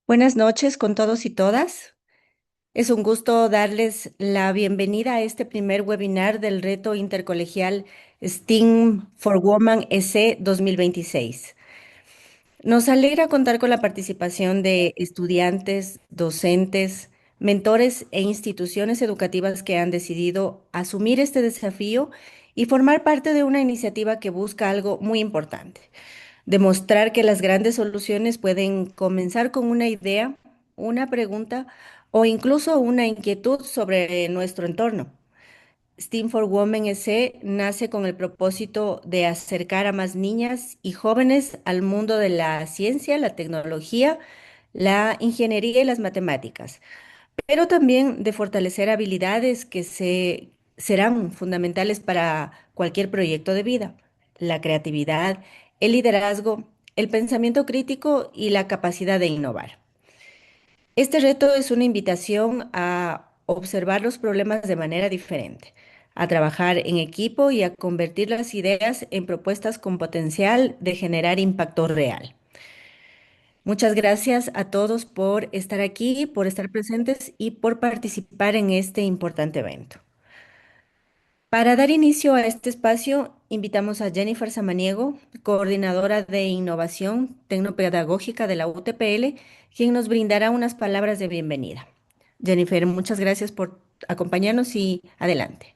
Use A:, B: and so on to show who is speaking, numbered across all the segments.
A: Buenas noches con todos y todas. Es un gusto darles la bienvenida a este primer webinar del reto intercolegial STEAM for Women EC 2026. Nos alegra contar con la participación de estudiantes, docentes, mentores e instituciones educativas que han decidido asumir este desafío y formar parte de una iniciativa que busca algo muy importante: demostrar que las grandes soluciones pueden comenzar con una idea, una pregunta o incluso una inquietud sobre nuestro entorno. STEAM for Women EC nace con el propósito de acercar a más niñas y jóvenes al mundo de la ciencia, la tecnología, la ingeniería y las matemáticas, pero también de fortalecer habilidades que serán fundamentales para cualquier proyecto de vida: la creatividad, el liderazgo, el pensamiento crítico y la capacidad de innovar. Este reto es una invitación a observar los problemas de manera diferente, a trabajar en equipo y a convertir las ideas en propuestas con potencial de generar impacto real. Muchas gracias a todos por estar aquí, por estar presentes y por participar en este importante evento. Para dar inicio a este espacio, invitamos a Jennifer Samaniego, coordinadora de innovación tecnopedagógica de la UTPL, quien nos brindará unas palabras de bienvenida. Jennifer, muchas gracias por acompañarnos y adelante.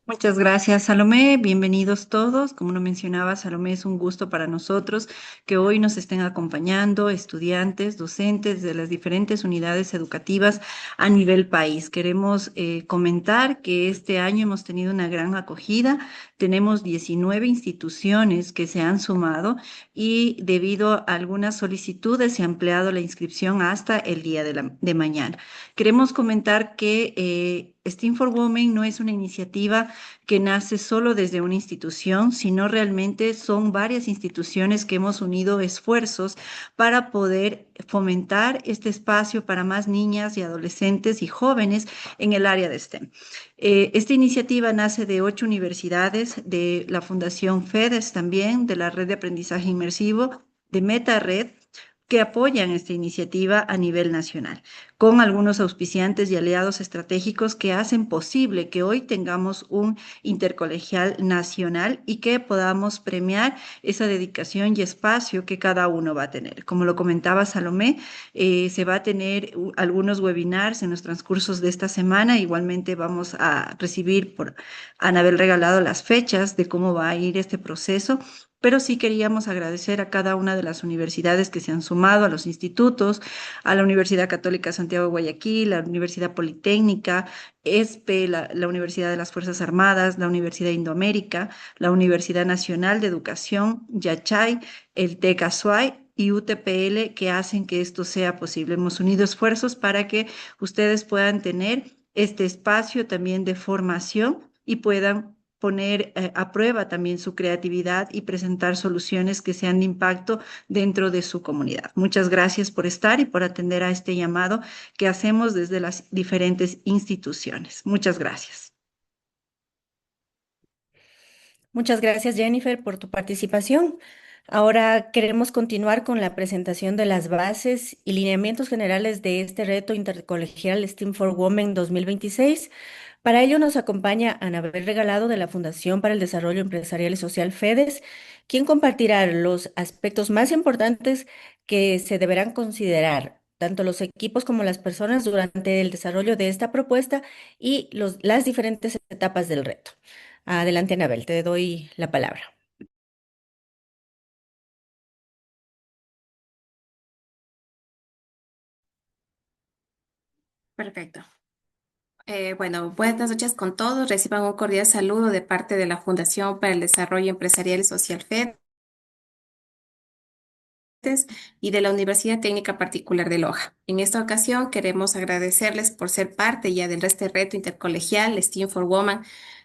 B: Muchas gracias, Salomé. Bienvenidos todos. Como lo mencionaba, Salomé, es un gusto para nosotros que hoy nos estén acompañando estudiantes, docentes de las diferentes unidades educativas a nivel país. Queremos comentar que este año hemos tenido una gran acogida. Tenemos 19 instituciones que se han sumado y debido a algunas solicitudes se ha ampliado la inscripción hasta el día de mañana. Queremos comentar que STEAM for Women no es una iniciativa que nace solo desde una institución, sino realmente son varias instituciones que hemos unido esfuerzos para poder fomentar este espacio para más niñas y adolescentes y jóvenes en el área de STEM. Esta iniciativa nace de 8 universidades, de la Fundación FEDES también, de la Red de Aprendizaje Inmersivo, de MetaRed, que apoyan esta iniciativa a nivel nacional, con algunos auspiciantes y aliados estratégicos que hacen posible que hoy tengamos un intercolegial nacional y que podamos premiar esa dedicación y espacio que cada uno va a tener. Como lo comentaba Salomé, se va a tener algunos webinars en los transcursos de esta semana. Igualmente vamos a recibir por Anabel Regalado las fechas de cómo va a ir este proceso, pero sí queríamos agradecer a cada una de las universidades que se han sumado, a los institutos, a la Universidad Católica Santiago de Guayaquil, la Universidad Politécnica, ESPE, la Universidad de las Fuerzas Armadas, la Universidad Indoamérica, la Universidad Nacional de Educación, Yachay, el TEC Azuay y UTPL, que hacen que esto sea posible. Hemos unido esfuerzos para que ustedes puedan tener este espacio también de formación y puedan poner a prueba también su creatividad y presentar soluciones que sean de impacto dentro de su comunidad. Muchas gracias por estar y por atender a este llamado que hacemos desde las diferentes instituciones. Muchas gracias.
A: Muchas gracias, Jennifer, por tu participación. Ahora queremos continuar con la presentación de las bases y lineamientos generales de este reto intercolegial STEAM for Women 2026. Para ello nos acompaña Anabel Regalado de la Fundación para el Desarrollo Empresarial y Social FEDES, quien compartirá los aspectos más importantes que se deberán considerar, tanto los equipos como las personas, durante el desarrollo de esta propuesta y las diferentes etapas del reto. Adelante, Anabel, te doy la palabra.
C: Perfecto. Bueno, buenas noches con todos. Reciban un cordial saludo de parte de la Fundación para el Desarrollo Empresarial y Social FEDES y de la Universidad Técnica Particular de Loja. En esta ocasión queremos agradecerles por ser parte ya del este reto intercolegial STEAM for Women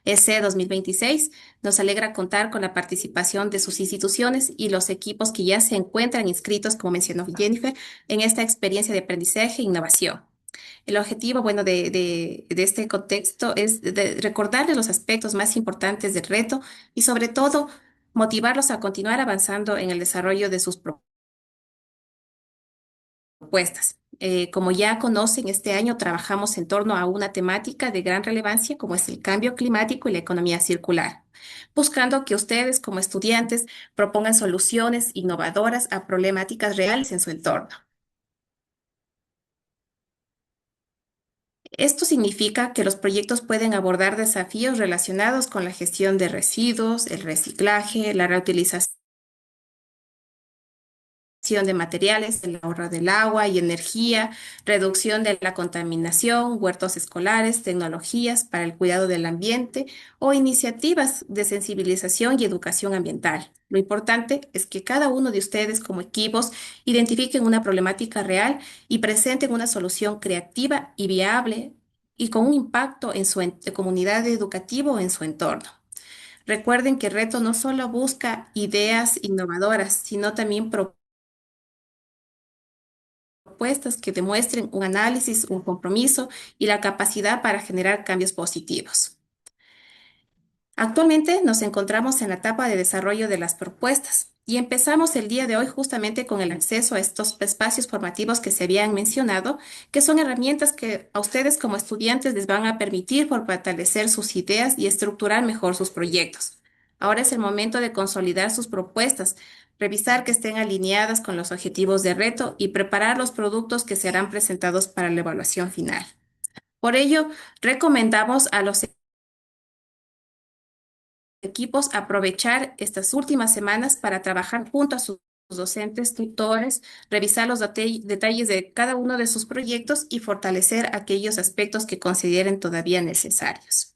C: EC 2026. Nos alegra contar con la participación de sus instituciones y los equipos que ya se encuentran inscritos, como mencionó Jennifer, en esta experiencia de aprendizaje e innovación. El objetivo, bueno, de este contexto es de recordarles los aspectos más importantes del reto y sobre todo motivarlos a continuar avanzando en el desarrollo de sus propuestas. Como ya conocen, este año trabajamos en torno a una temática de gran relevancia como es el cambio climático y la economía circular, buscando que ustedes como estudiantes propongan soluciones innovadoras a problemáticas reales en su entorno. Esto significa que los proyectos pueden abordar desafíos relacionados con la gestión de residuos, el reciclaje, la reutilización de materiales, el ahorro del agua y energía, reducción de la contaminación, huertos escolares, tecnologías para el cuidado del ambiente o iniciativas de sensibilización y educación ambiental. Lo importante es que cada uno de ustedes como equipos identifiquen una problemática real y presenten una solución creativa y viable y con un impacto en su comunidad educativa o en su entorno. Recuerden que Reto no solo busca ideas innovadoras, sino también propuestas que demuestren un análisis, un compromiso y la capacidad para generar cambios positivos. Actualmente nos encontramos en la etapa de desarrollo de las propuestas y empezamos el día de hoy justamente con el acceso a estos espacios formativos que se habían mencionado, que son herramientas que a ustedes como estudiantes les van a permitir fortalecer sus ideas y estructurar mejor sus proyectos. Ahora es el momento de consolidar sus propuestas, revisar que estén alineadas con los objetivos de reto y preparar los productos que serán presentados para la evaluación final. Por ello, recomendamos a los equipos aprovechar estas últimas semanas para trabajar junto a sus docentes, tutores, revisar los detalles de cada uno de sus proyectos y fortalecer aquellos aspectos que consideren todavía necesarios.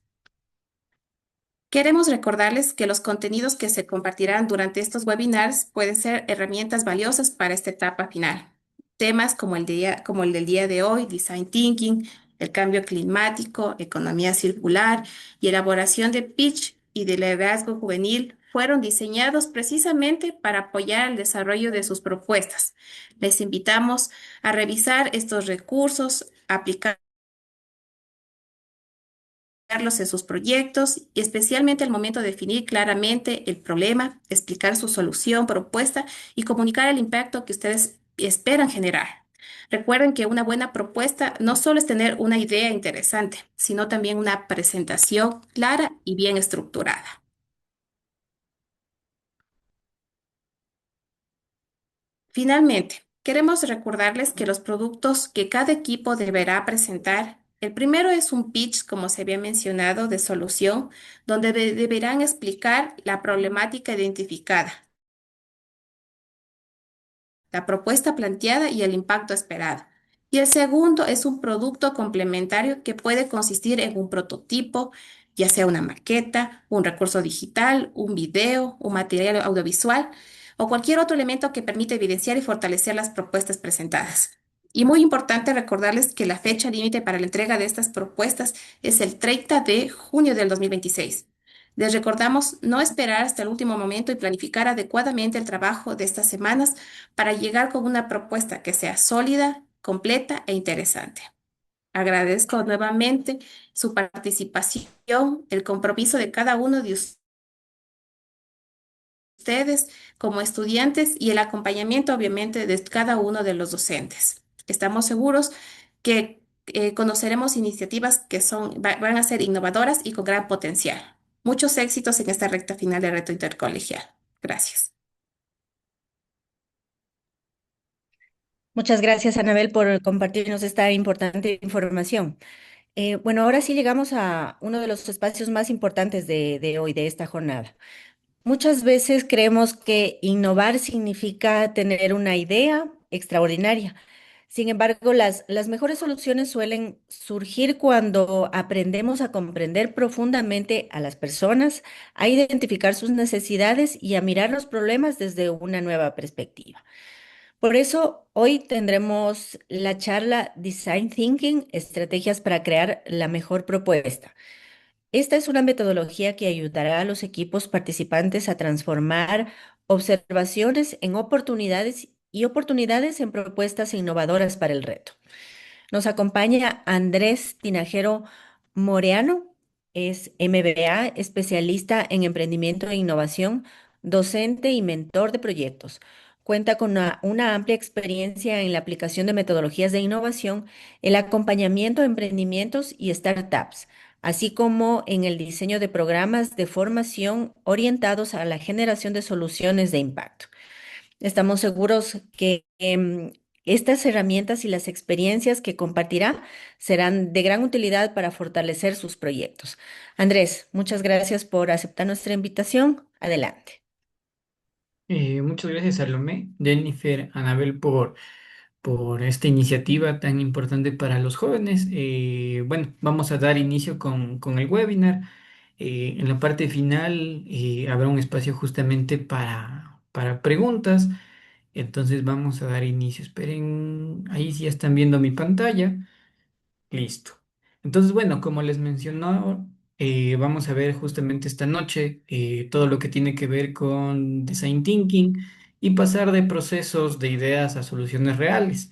C: Queremos recordarles que los contenidos que se compartirán durante estos webinars pueden ser herramientas valiosas para esta etapa final. Temas como el del día de hoy, Design Thinking, el cambio climático, economía circular y elaboración de pitch y de liderazgo juvenil fueron diseñados precisamente para apoyar el desarrollo de sus propuestas. Les invitamos a revisar estos recursos, aplicar en sus proyectos y especialmente al momento de definir claramente el problema, explicar su solución, propuesta y comunicar el impacto que ustedes esperan generar. Recuerden que una buena propuesta no solo es tener una idea interesante, sino también una presentación clara y bien estructurada. Finalmente, queremos recordarles que los productos que cada equipo deberá presentar, el primero es un pitch, como se había mencionado, de solución, donde deberán explicar la problemática identificada, la propuesta planteada y el impacto esperado. Y el segundo es un producto complementario que puede consistir en un prototipo, ya sea una maqueta, un recurso digital, un video, un material audiovisual o cualquier otro elemento que permita evidenciar y fortalecer las propuestas presentadas. Y muy importante recordarles que la fecha límite para la entrega de estas propuestas es el 30 de junio del 2026. Les recordamos no esperar hasta el último momento y planificar adecuadamente el trabajo de estas semanas para llegar con una propuesta que sea sólida, completa e interesante. Agradezco nuevamente su participación, el compromiso de cada uno de ustedes como estudiantes y el acompañamiento, obviamente, de cada uno de los docentes. Estamos seguros que conoceremos iniciativas que van a ser innovadoras y con gran potencial. Muchos éxitos en esta recta final del reto intercolegial. Gracias.
A: Muchas gracias, Anabel, por compartirnos esta importante información. Bueno, ahora sí llegamos a uno de los espacios más importantes de hoy, de esta jornada. Muchas veces creemos que innovar significa tener una idea extraordinaria. Sin embargo, las mejores soluciones suelen surgir cuando aprendemos a comprender profundamente a las personas, a identificar sus necesidades y a mirar los problemas desde una nueva perspectiva. Por eso, hoy tendremos la charla Design Thinking, estrategias para crear la mejor propuesta. Esta es una metodología que ayudará a los equipos participantes a transformar observaciones en oportunidades y oportunidades en propuestas innovadoras para el reto. Nos acompaña Andrés Tinajero Moreano, es MBA, especialista en emprendimiento e innovación, docente y mentor de proyectos. cuenta con una amplia experiencia en la aplicación de metodologías de innovación, el acompañamiento de emprendimientos y startups, así como en el diseño de programas de formación orientados a la generación de soluciones de impacto. Estamos seguros que estas herramientas y las experiencias que compartirá serán de gran utilidad para fortalecer sus proyectos. Andrés, muchas gracias por aceptar nuestra invitación. Adelante.
D: Muchas gracias, Salomé, Jennifer, Anabel, por esta iniciativa tan importante para los jóvenes. Bueno, vamos a dar inicio con el webinar. En la parte final habrá un espacio justamente para preguntas. Entonces vamos a dar inicio. Esperen, ahí sí ya están viendo mi pantalla. Listo. Entonces, bueno, como les mencionó, vamos a ver justamente esta noche todo lo que tiene que ver con design thinking y pasar de procesos de ideas a soluciones reales.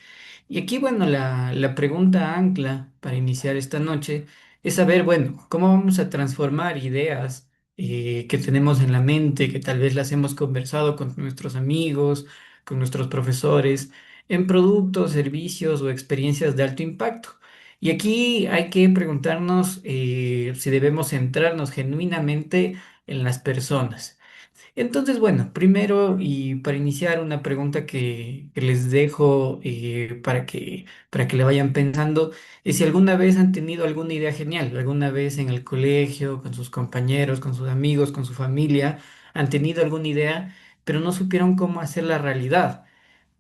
D: Y aquí, bueno, la pregunta ancla para iniciar esta noche es saber, bueno, cómo vamos a transformar ideas que tenemos en la mente, que tal vez las hemos conversado con nuestros amigos, con nuestros profesores, en productos, servicios o experiencias de alto impacto. Y aquí hay que preguntarnos si debemos centrarnos genuinamente en las personas. Entonces, bueno, primero y para iniciar una pregunta que les dejo para que le vayan pensando, es si alguna vez han tenido alguna idea genial, alguna vez en el colegio, con sus compañeros, con sus amigos, con su familia, han tenido alguna idea, pero no supieron cómo hacerla realidad.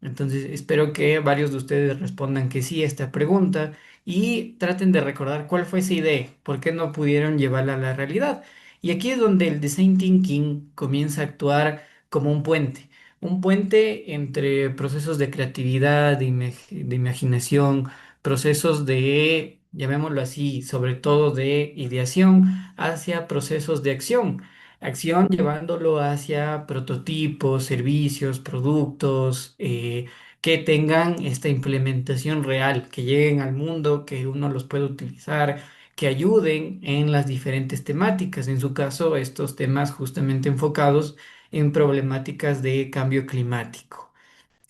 D: Entonces, espero que varios de ustedes respondan que sí a esta pregunta y traten de recordar cuál fue esa idea, por qué no pudieron llevarla a la realidad. Y aquí es donde el design thinking comienza a actuar como un puente entre procesos de creatividad, de imaginación, procesos de, llamémoslo así, sobre todo de ideación, hacia procesos de acción. Acción llevándolo hacia prototipos, servicios, productos que tengan esta implementación real, que lleguen al mundo, que uno los pueda utilizar, que ayuden en las diferentes temáticas. En su caso, estos temas justamente enfocados en problemáticas de cambio climático.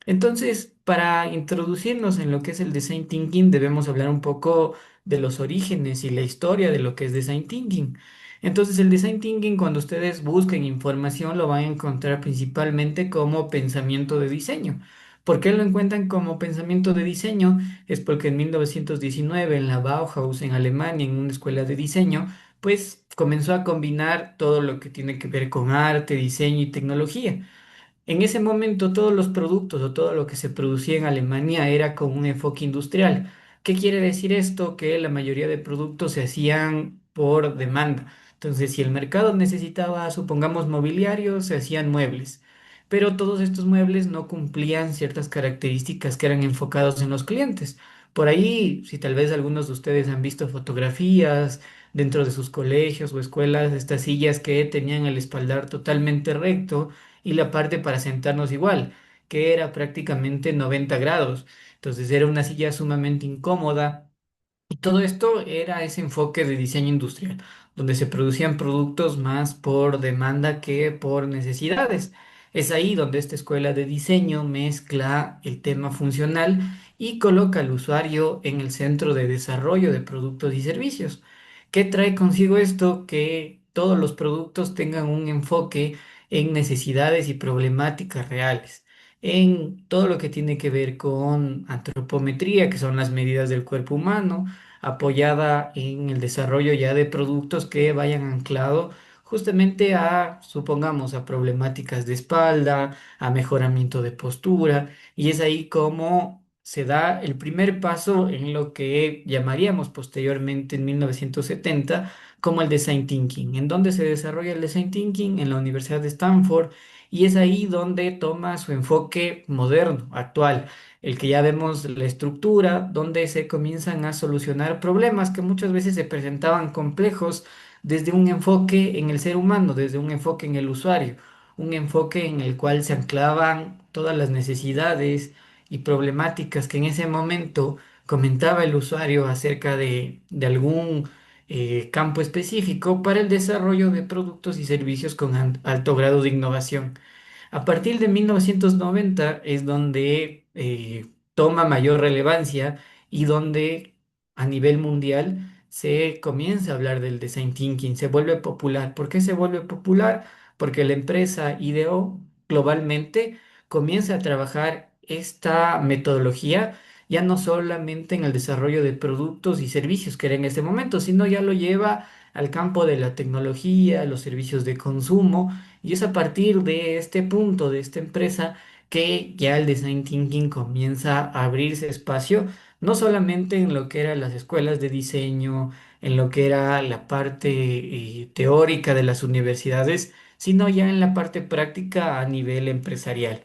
D: Entonces, para introducirnos en lo que es el design thinking, debemos hablar un poco de los orígenes y la historia de lo que es design thinking. Entonces, el design thinking, cuando ustedes busquen información, lo van a encontrar principalmente como pensamiento de diseño. ¿Por qué lo encuentran como pensamiento de diseño? Es porque en 1919, en la Bauhaus, en Alemania, en una escuela de diseño, pues comenzó a combinar todo lo que tiene que ver con arte, diseño y tecnología. En ese momento todos los productos o todo lo que se producía en Alemania era con un enfoque industrial. ¿Qué quiere decir esto? Que la mayoría de productos se hacían por demanda. Entonces, si el mercado necesitaba, supongamos, mobiliario, se hacían muebles. Pero todos estos muebles no cumplían ciertas características que eran enfocados en los clientes. Por ahí, si tal vez algunos de ustedes han visto fotografías dentro de sus colegios o escuelas, estas sillas que tenían el espaldar totalmente recto y la parte para sentarnos igual, que era prácticamente 90 grados. Entonces era una silla sumamente incómoda y todo esto era ese enfoque de diseño industrial, donde se producían productos más por demanda que por necesidades. Es ahí donde esta escuela de diseño mezcla el tema funcional y coloca al usuario en el centro de desarrollo de productos y servicios. ¿Qué trae consigo esto? Que todos los productos tengan un enfoque en necesidades y problemáticas reales, en todo lo que tiene que ver con antropometría, que son las medidas del cuerpo humano, apoyada en el desarrollo ya de productos que vayan anclado justamente a, supongamos, a problemáticas de espalda, a mejoramiento de postura, y es ahí como se da el primer paso en lo que llamaríamos posteriormente en 1970 como el design thinking. ¿En dónde se desarrolla el design thinking? En la Universidad de Stanford, y es ahí donde toma su enfoque moderno, actual, el que ya vemos la estructura, donde se comienzan a solucionar problemas que muchas veces se presentaban complejos desde un enfoque en el ser humano, desde un enfoque en el usuario, un enfoque en el cual se anclaban todas las necesidades y problemáticas que en ese momento comentaba el usuario acerca de algún campo específico para el desarrollo de productos y servicios con alto grado de innovación. A partir de 1990 es donde toma mayor relevancia y donde a nivel mundial se comienza a hablar del design thinking, se vuelve popular. ¿Por qué se vuelve popular? Porque la empresa IDEO globalmente comienza a trabajar esta metodología ya no solamente en el desarrollo de productos y servicios que era en ese momento, sino ya lo lleva al campo de la tecnología, los servicios de consumo, y es a partir de este punto, de esta empresa, que ya el design thinking comienza a abrirse espacio, no solamente en lo que eran las escuelas de diseño, en lo que era la parte teórica de las universidades, sino ya en la parte práctica a nivel empresarial.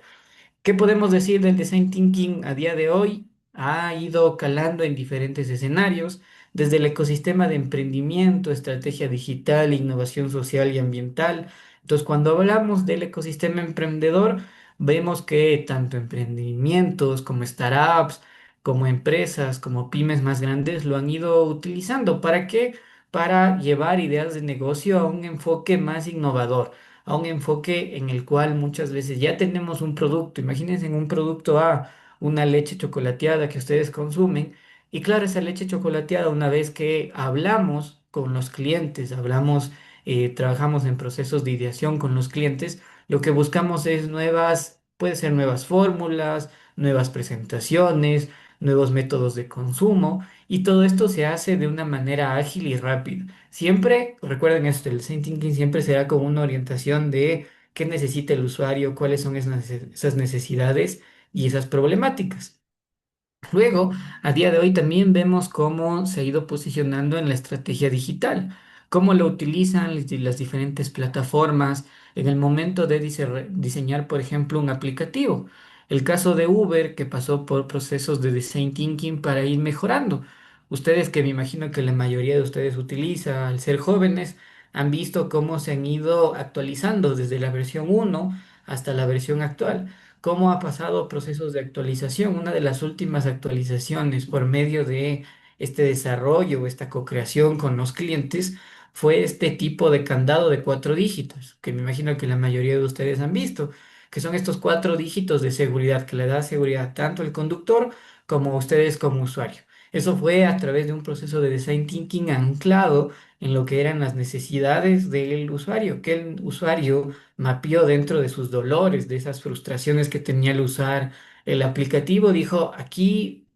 D: ¿Qué podemos decir del design thinking a día de hoy? Ha ido calando en diferentes escenarios, desde el ecosistema de emprendimiento, estrategia digital, innovación social y ambiental. Entonces, cuando hablamos del ecosistema emprendedor, vemos que tanto emprendimientos como startups, como empresas, como pymes más grandes lo han ido utilizando. ¿Para qué? Para llevar ideas de negocio a un enfoque más innovador, a un enfoque en el cual muchas veces ya tenemos un producto. Imagínense en un producto A, una leche chocolateada que ustedes consumen. Y claro, esa leche chocolateada, una vez que hablamos con los clientes, trabajamos en procesos de ideación con los clientes, lo que buscamos es nuevas, puede ser nuevas fórmulas, nuevas presentaciones, nuevos métodos de consumo. Y todo esto se hace de una manera ágil y rápida. Siempre, recuerden esto, el design thinking siempre será como una orientación de qué necesita el usuario, cuáles son esas necesidades y esas problemáticas. Luego, a día de hoy también vemos cómo se ha ido posicionando en la estrategia digital, cómo lo utilizan las diferentes plataformas en el momento de diseñar, por ejemplo, un aplicativo. El caso de Uber, que pasó por procesos de design thinking para ir mejorando. Ustedes, que me imagino que la mayoría de ustedes utiliza al ser jóvenes, han visto cómo se han ido actualizando desde la versión uno hasta la versión actual, cómo ha pasado procesos de actualización. Una de las últimas actualizaciones por medio de este desarrollo, esta co-creación con los clientes, fue este tipo de candado de 4 dígitos, que me imagino que la mayoría de ustedes han visto, que son estos 4 dígitos de seguridad que le da seguridad tanto al conductor como a ustedes como usuario. Eso fue a través de un proceso de design thinking anclado en lo que eran las necesidades del usuario, que el usuario mapeó dentro de sus dolores, de esas frustraciones que tenía al usar el aplicativo, dijo, aquí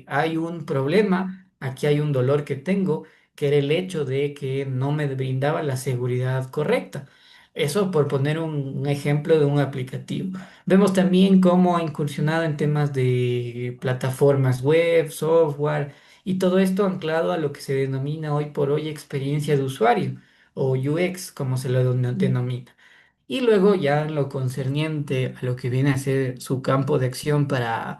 D: hay un problema, aquí hay un dolor que tengo, que era el hecho de que no me brindaba la seguridad correcta. Eso por poner un ejemplo de un aplicativo. Vemos también cómo ha incursionado en temas de plataformas web, software y todo esto anclado a lo que se denomina hoy por hoy experiencia de usuario o UX, como se lo denomina. Y luego ya en lo concerniente a lo que viene a ser su campo de acción para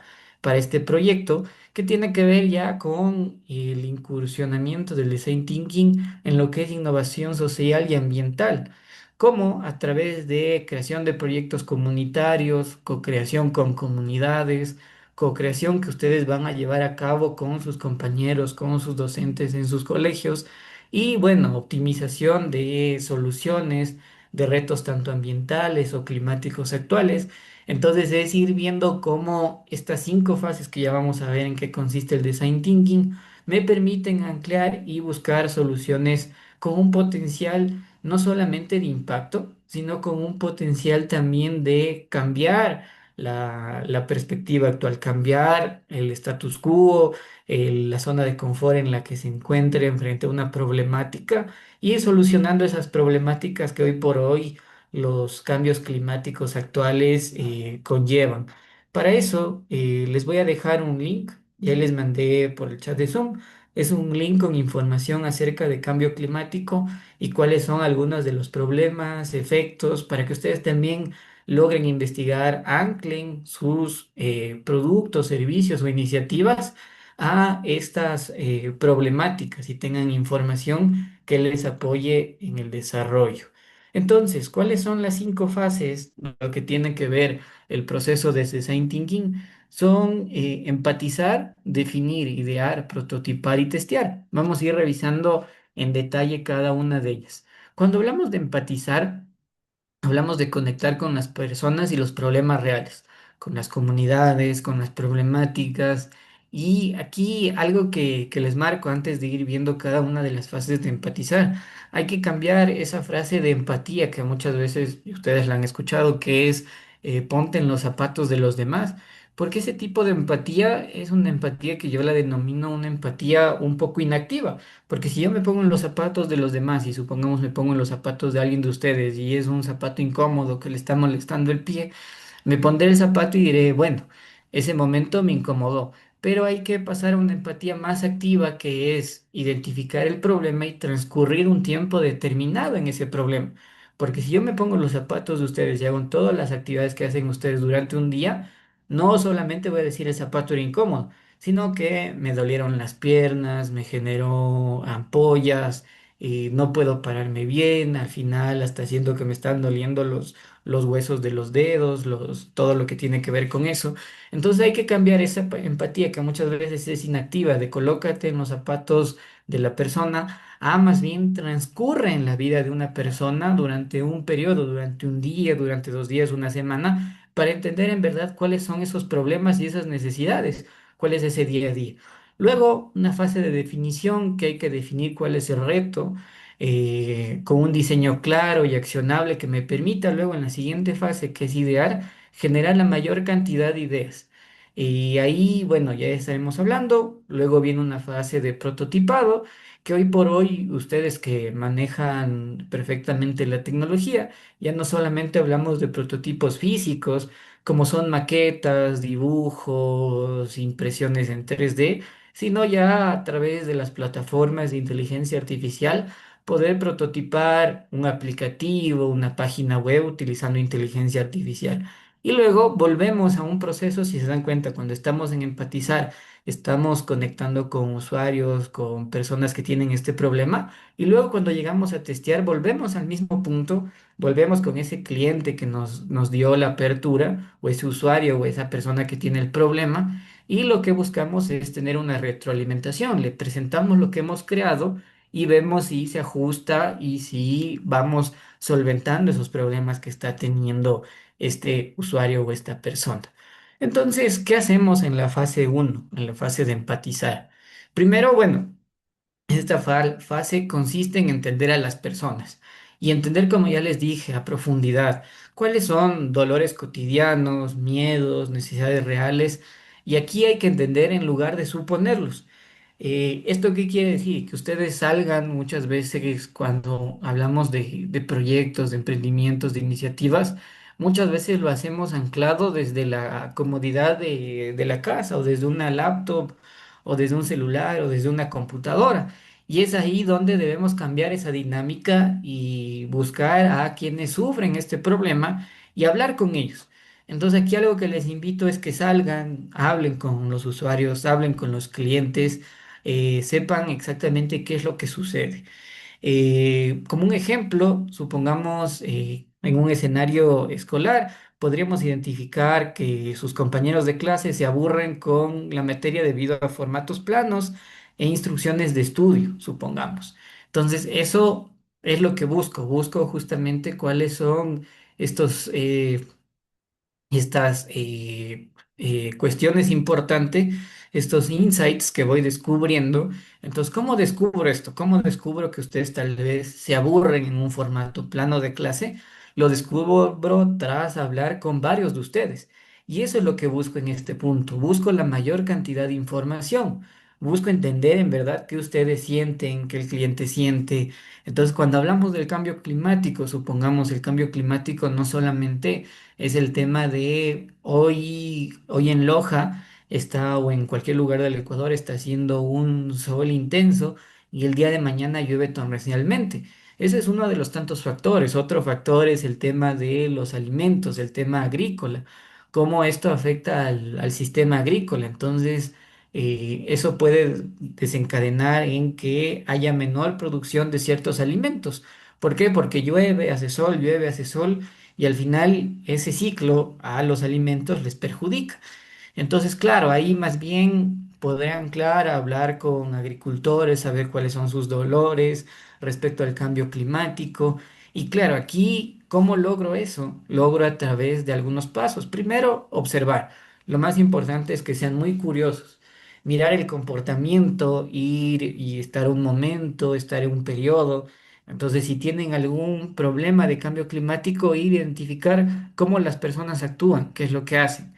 D: este proyecto, que tiene que ver ya con el incursionamiento del design thinking en lo que es innovación social y ambiental, como a través de creación de proyectos comunitarios, co-creación con comunidades, co-creación que ustedes van a llevar a cabo con sus compañeros, con sus docentes en sus colegios, y bueno, optimización de soluciones de retos tanto ambientales o climáticos actuales. Entonces es ir viendo cómo estas 5 fases que ya vamos a ver en qué consiste el design thinking me permiten anclar y buscar soluciones con un potencial no solamente de impacto, sino con un potencial también de cambiar la perspectiva actual, cambiar el status quo, la zona de confort en la que se encuentre frente a una problemática y ir solucionando esas problemáticas que hoy por hoy los cambios climáticos actuales conllevan. Para eso, les voy a dejar un link, ya les mandé por el chat de Zoom. Es un link con información acerca de cambio climático y cuáles son algunos de los problemas, efectos, para que ustedes también logren investigar, anclen sus productos, servicios o iniciativas a estas problemáticas y tengan información que les apoye en el desarrollo. Entonces, ¿cuáles son las 5 fases? Lo que tiene que ver el proceso de design thinking son empatizar, definir, idear, prototipar y testear. Vamos a ir revisando en detalle cada una de ellas. Cuando hablamos de empatizar, hablamos de conectar con las personas y los problemas reales, con las comunidades, con las problemáticas. Y aquí algo que les marco antes de ir viendo cada una de las fases de empatizar. Hay que cambiar esa frase de empatía que muchas veces y ustedes la han escuchado, que es ponte en los zapatos de los demás. Porque ese tipo de empatía es una empatía que yo la denomino una empatía un poco inactiva. Porque si yo me pongo en los zapatos de los demás y supongamos me pongo en los zapatos de alguien de ustedes y es un zapato incómodo que le está molestando el pie, me pondré el zapato y diré, bueno, ese momento me incomodó, pero hay que pasar a una empatía más activa que es identificar el problema y transcurrir un tiempo determinado en ese problema. Porque si yo me pongo los zapatos de ustedes y hago todas las actividades que hacen ustedes durante un día, no solamente voy a decir el zapato era incómodo, sino que me dolieron las piernas, me generó ampollas, no puedo pararme bien, al final hasta siento que me están doliendo los huesos de los dedos, todo lo que tiene que ver con eso. Entonces hay que cambiar esa empatía que muchas veces es inactiva, de colócate en los zapatos de la persona, a más bien transcurre en la vida de una persona durante un periodo, durante un día, durante 2 días, una semana, para entender en verdad cuáles son esos problemas y esas necesidades, cuál es ese día a día. Luego, una fase de definición que hay que definir cuál es el reto, con un diseño claro y accionable que me permita luego en la siguiente fase, que es idear, generar la mayor cantidad de ideas. Y ahí, bueno, ya estaremos hablando. Luego viene una fase de prototipado, que hoy por hoy ustedes que manejan perfectamente la tecnología, ya no solamente hablamos de prototipos físicos, como son maquetas, dibujos, impresiones en 3D, sino ya a través de las plataformas de inteligencia artificial poder prototipar un aplicativo, una página web utilizando inteligencia artificial. Y luego volvemos a un proceso, si se dan cuenta, cuando estamos en empatizar, estamos conectando con usuarios, con personas que tienen este problema, y luego cuando llegamos a testear, volvemos al mismo punto, volvemos con ese cliente que nos dio la apertura, o ese usuario, o esa persona que tiene el problema, y lo que buscamos es tener una retroalimentación. Le presentamos lo que hemos creado y vemos si se ajusta y si vamos solventando esos problemas que está teniendo este usuario o esta persona. Entonces, ¿qué hacemos en la fase uno, en la fase de empatizar? Primero, bueno, esta fase consiste en entender a las personas y entender, como ya les dije, a profundidad, cuáles son dolores cotidianos, miedos, necesidades reales. Y aquí hay que entender en lugar de suponerlos. ¿Esto qué quiere decir? Que ustedes salgan muchas veces cuando hablamos de proyectos, de emprendimientos, de iniciativas, muchas veces lo hacemos anclado desde la comodidad de la casa o desde una laptop o desde un celular o desde una computadora. Y es ahí donde debemos cambiar esa dinámica y buscar a quienes sufren este problema y hablar con ellos. Entonces aquí algo que les invito es que salgan, hablen con los usuarios, hablen con los clientes, sepan exactamente qué es lo que sucede. Como un ejemplo, supongamos en un escenario escolar, podríamos identificar que sus compañeros de clase se aburren con la materia debido a formatos planos e instrucciones de estudio, supongamos. Entonces, eso es lo que busco. Busco justamente cuáles son estos estas cuestiones importantes, estos insights que voy descubriendo. Entonces, ¿cómo descubro esto? ¿Cómo descubro que ustedes tal vez se aburren en un formato plano de clase? Lo descubro tras hablar con varios de ustedes. Y eso es lo que busco en este punto. Busco la mayor cantidad de información. Busco entender en verdad qué ustedes sienten, qué el cliente siente. Entonces, cuando hablamos del cambio climático, supongamos el cambio climático no solamente es el tema de hoy en Loja está o en cualquier lugar del Ecuador está haciendo un sol intenso y el día de mañana llueve torrencialmente. Ese es uno de los tantos factores. Otro factor es el tema de los alimentos, el tema agrícola, cómo esto afecta al sistema agrícola. Entonces, eso puede desencadenar en que haya menor producción de ciertos alimentos. ¿Por qué? Porque llueve, hace sol y al final ese ciclo a los alimentos les perjudica. Entonces, claro, ahí más bien podrán, claro, hablar con agricultores, saber cuáles son sus dolores respecto al cambio climático. Y claro, aquí ¿Cómo logro eso? Logro a través de algunos pasos. Primero, observar. Lo más importante es que sean muy curiosos. Mirar el comportamiento, ir y estar un momento, estar en un periodo. Entonces, si tienen algún problema de cambio climático, ir a identificar cómo las personas actúan, qué es lo que hacen.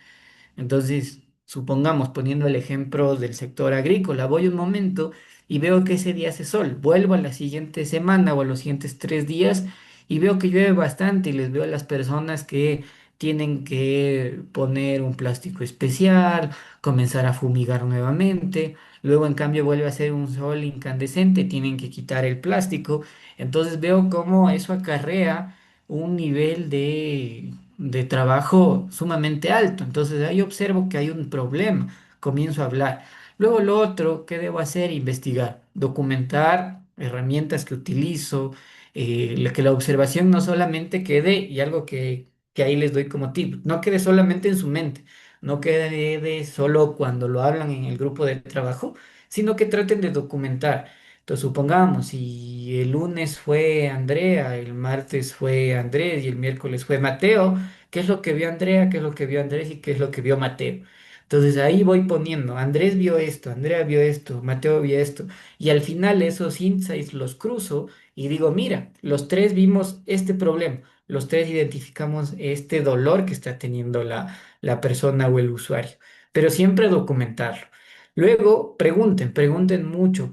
D: Entonces, supongamos, poniendo el ejemplo del sector agrícola, voy un momento y veo que ese día hace sol. Vuelvo a la siguiente semana o a los siguientes 3 días y veo que llueve bastante y les veo a las personas que tienen que poner un plástico especial, comenzar a fumigar nuevamente. Luego, en cambio, vuelve a ser un sol incandescente, tienen que quitar el plástico. Entonces veo cómo eso acarrea un nivel de trabajo sumamente alto. Entonces ahí observo que hay un problema, comienzo a hablar. Luego lo otro que debo hacer, investigar, documentar herramientas que utilizo, que la observación no solamente quede, y algo que ahí les doy como tip, no quede solamente en su mente, no quede de solo cuando lo hablan en el grupo de trabajo, sino que traten de documentar. Entonces, supongamos, si el lunes fue Andrea, el martes fue Andrés y el miércoles fue Mateo, ¿qué es lo que vio Andrea? ¿Qué es lo que vio Andrés? ¿Y qué es lo que vio Mateo? Entonces ahí voy poniendo, Andrés vio esto, Andrea vio esto, Mateo vio esto, y al final esos insights los cruzo y digo, mira, los tres vimos este problema, los tres identificamos este dolor que está teniendo la persona o el usuario, pero siempre documentarlo. Luego, pregunten mucho,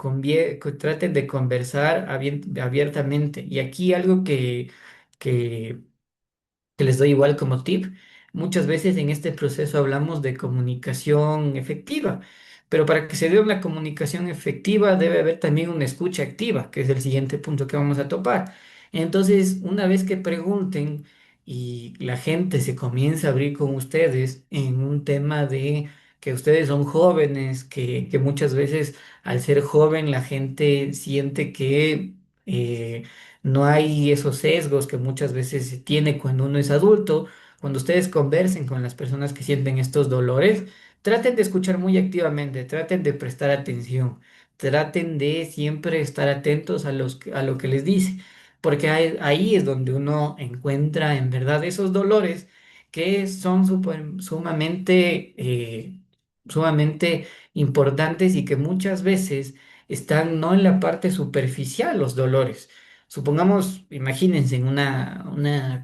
D: traten de conversar abiertamente. Y aquí algo que que les doy igual como tip. Muchas veces en este proceso hablamos de comunicación efectiva, pero para que se dé una comunicación efectiva debe haber también una escucha activa, que es el siguiente punto que vamos a topar. Entonces, una vez que pregunten y la gente se comienza a abrir con ustedes en un tema de que ustedes son jóvenes, que muchas veces al ser joven la gente siente que no hay esos sesgos que muchas veces se tiene cuando uno es adulto. Cuando ustedes conversen con las personas que sienten estos dolores, traten de escuchar muy activamente, traten de prestar atención, traten de siempre estar atentos a lo que les dice, porque ahí es donde uno encuentra en verdad esos dolores que son sumamente importantes y que muchas veces están no en la parte superficial los dolores. Supongamos, imagínense en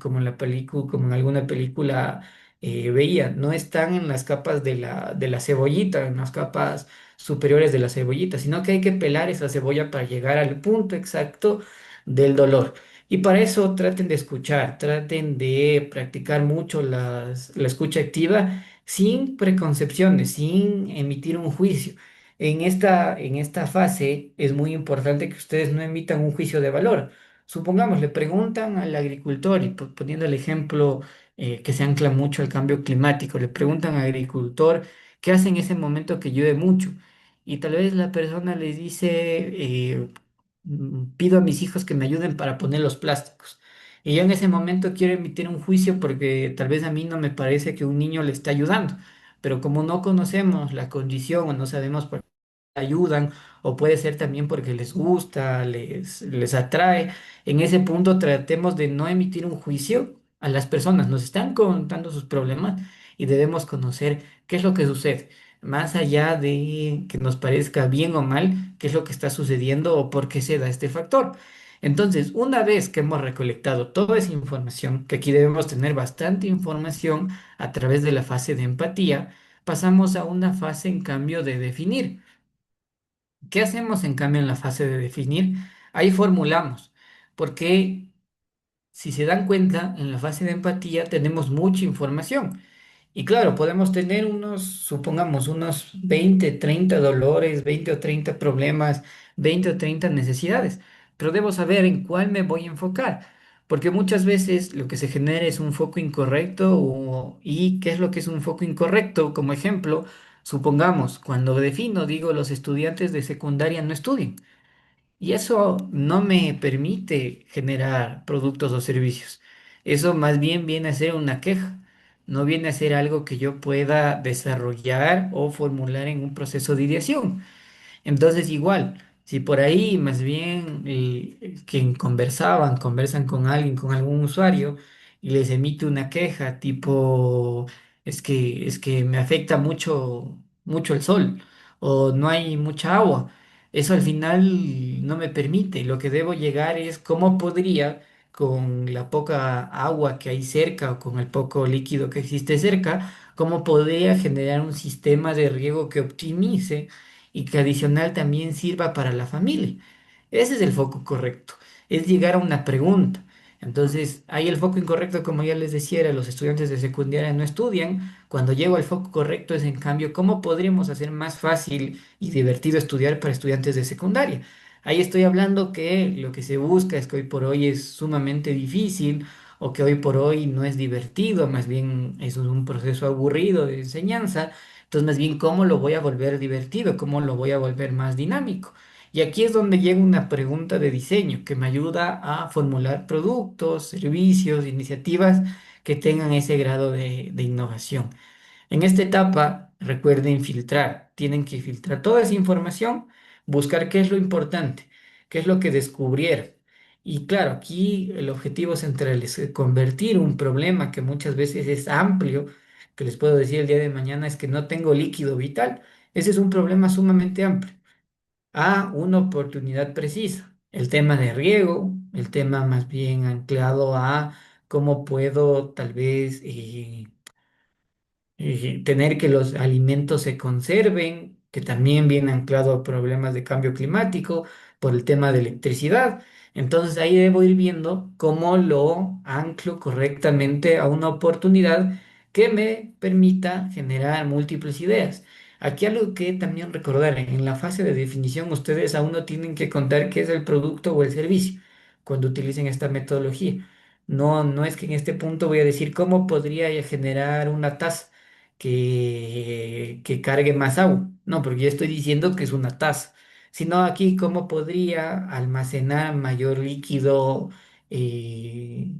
D: como en la película, como en alguna película veía, no están en las capas de la cebollita, en las capas superiores de la cebollita, sino que hay que pelar esa cebolla para llegar al punto exacto del dolor. Y para eso traten de escuchar, traten de practicar mucho la escucha activa sin preconcepciones, sin emitir un juicio. En esta fase es muy importante que ustedes no emitan un juicio de valor. Supongamos, le preguntan al agricultor, y poniendo el ejemplo que se ancla mucho al cambio climático, le preguntan al agricultor qué hace en ese momento que llueve mucho. Y tal vez la persona les dice, pido a mis hijos que me ayuden para poner los plásticos. Y yo en ese momento quiero emitir un juicio porque tal vez a mí no me parece que un niño le está ayudando. Pero como no conocemos la condición o no sabemos por ayudan, o puede ser también porque les gusta, les atrae. En ese punto tratemos de no emitir un juicio a las personas. Nos están contando sus problemas y debemos conocer qué es lo que sucede, más allá de que nos parezca bien o mal, qué es lo que está sucediendo o por qué se da este factor. Entonces, una vez que hemos recolectado toda esa información, que aquí debemos tener bastante información a través de la fase de empatía, pasamos a una fase en cambio de definir. ¿Qué hacemos en cambio en la fase de definir? Ahí formulamos, porque si se dan cuenta, en la fase de empatía tenemos mucha información. Y claro, podemos tener supongamos, unos 20 30 dolores, 20 o 30 problemas, 20 o 30 necesidades, pero debo saber en cuál me voy a enfocar, porque muchas veces lo que se genera es un foco incorrecto y ¿qué es lo que es un foco incorrecto? Como ejemplo, supongamos, cuando defino, digo, los estudiantes de secundaria no estudian. Y eso no me permite generar productos o servicios. Eso más bien viene a ser una queja, no viene a ser algo que yo pueda desarrollar o formular en un proceso de ideación. Entonces, igual, Si por ahí más bien quien conversan con alguien, con algún usuario, y les emite una queja tipo, es que me afecta mucho el sol, o no hay mucha agua, eso al final no me permite. Lo que debo llegar es cómo podría, con la poca agua que hay cerca o con el poco líquido que existe cerca, cómo podría generar un sistema de riego que optimice y que adicional también sirva para la familia. Ese es el foco correcto, es llegar a una pregunta. Entonces, hay el foco incorrecto, como ya les decía, era los estudiantes de secundaria no estudian. Cuando llego al foco correcto es, en cambio, cómo podríamos hacer más fácil y divertido estudiar para estudiantes de secundaria. Ahí estoy hablando que lo que se busca es que hoy por hoy es sumamente difícil o que hoy por hoy no es divertido, más bien es un proceso aburrido de enseñanza. Entonces, más bien, ¿cómo lo voy a volver divertido? ¿Cómo lo voy a volver más dinámico? Y aquí es donde llega una pregunta de diseño que me ayuda a formular productos, servicios, iniciativas que tengan ese grado de innovación. En esta etapa, recuerden filtrar. Tienen que filtrar toda esa información, buscar qué es lo importante, qué es lo que descubrieron. Y claro, aquí el objetivo central es convertir un problema que muchas veces es amplio, que les puedo decir el día de mañana es que no tengo líquido vital. Ese es un problema sumamente amplio, a una oportunidad precisa. El tema de riego, el tema más bien anclado a cómo puedo tal vez tener que los alimentos se conserven, que también viene anclado a problemas de cambio climático por el tema de electricidad. Entonces ahí debo ir viendo cómo lo anclo correctamente a una oportunidad que me permita generar múltiples ideas. Aquí algo que también recordar, en la fase de definición ustedes aún no tienen que contar qué es el producto o el servicio cuando utilicen esta metodología. No, no es que en este punto voy a decir cómo podría generar una tasa que cargue más agua. No, porque ya estoy diciendo que es una taza. Sino aquí, ¿cómo podría almacenar mayor eh,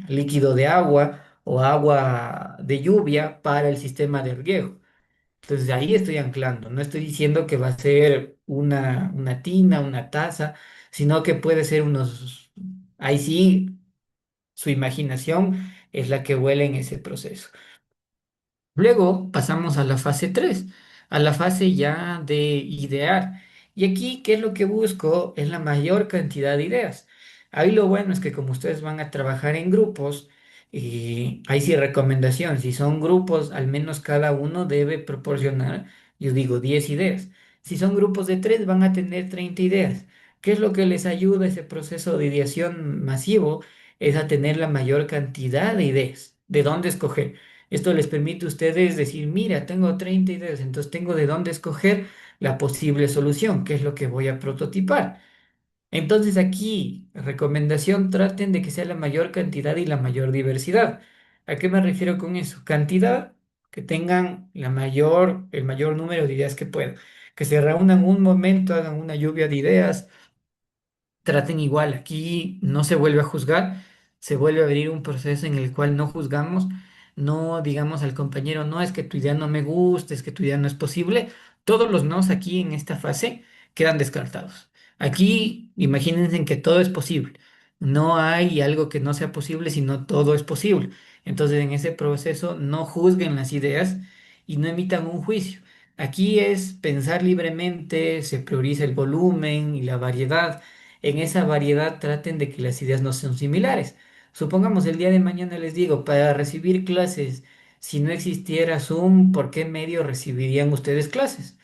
D: líquido de agua o agua de lluvia para el sistema de riego? Entonces ahí estoy anclando. No estoy diciendo que va a ser una tina, una taza, sino que puede ser unos... Ahí sí, su imaginación es la que vuela en ese proceso. Luego pasamos a la fase 3, a la fase ya de idear. Y aquí, ¿qué es lo que busco? Es la mayor cantidad de ideas. Ahí lo bueno es que como ustedes van a trabajar en grupos, y ahí sí recomendación, si son grupos, al menos cada uno debe proporcionar, yo digo, 10 ideas. Si son grupos de 3, van a tener 30 ideas. ¿Qué es lo que les ayuda a ese proceso de ideación masivo? Es a tener la mayor cantidad de ideas. ¿De dónde escoger? Esto les permite a ustedes decir, mira, tengo 30 ideas, entonces tengo de dónde escoger la posible solución, que es lo que voy a prototipar. Entonces aquí, recomendación, traten de que sea la mayor cantidad y la mayor diversidad. ¿A qué me refiero con eso? Cantidad, que tengan el mayor número de ideas que puedan. Que se reúnan un momento, hagan una lluvia de ideas, traten igual. Aquí no se vuelve a juzgar, se vuelve a abrir un proceso en el cual no juzgamos, no digamos al compañero, no es que tu idea no me gusta, es que tu idea no es posible. Todos los nos aquí en esta fase quedan descartados. Aquí imagínense que todo es posible. No hay algo que no sea posible, sino todo es posible. Entonces en ese proceso no juzguen las ideas y no emitan un juicio. Aquí es pensar libremente, se prioriza el volumen y la variedad. En esa variedad traten de que las ideas no sean similares. Supongamos el día de mañana les digo, para recibir clases, si no existiera Zoom, ¿por qué medio recibirían ustedes clases?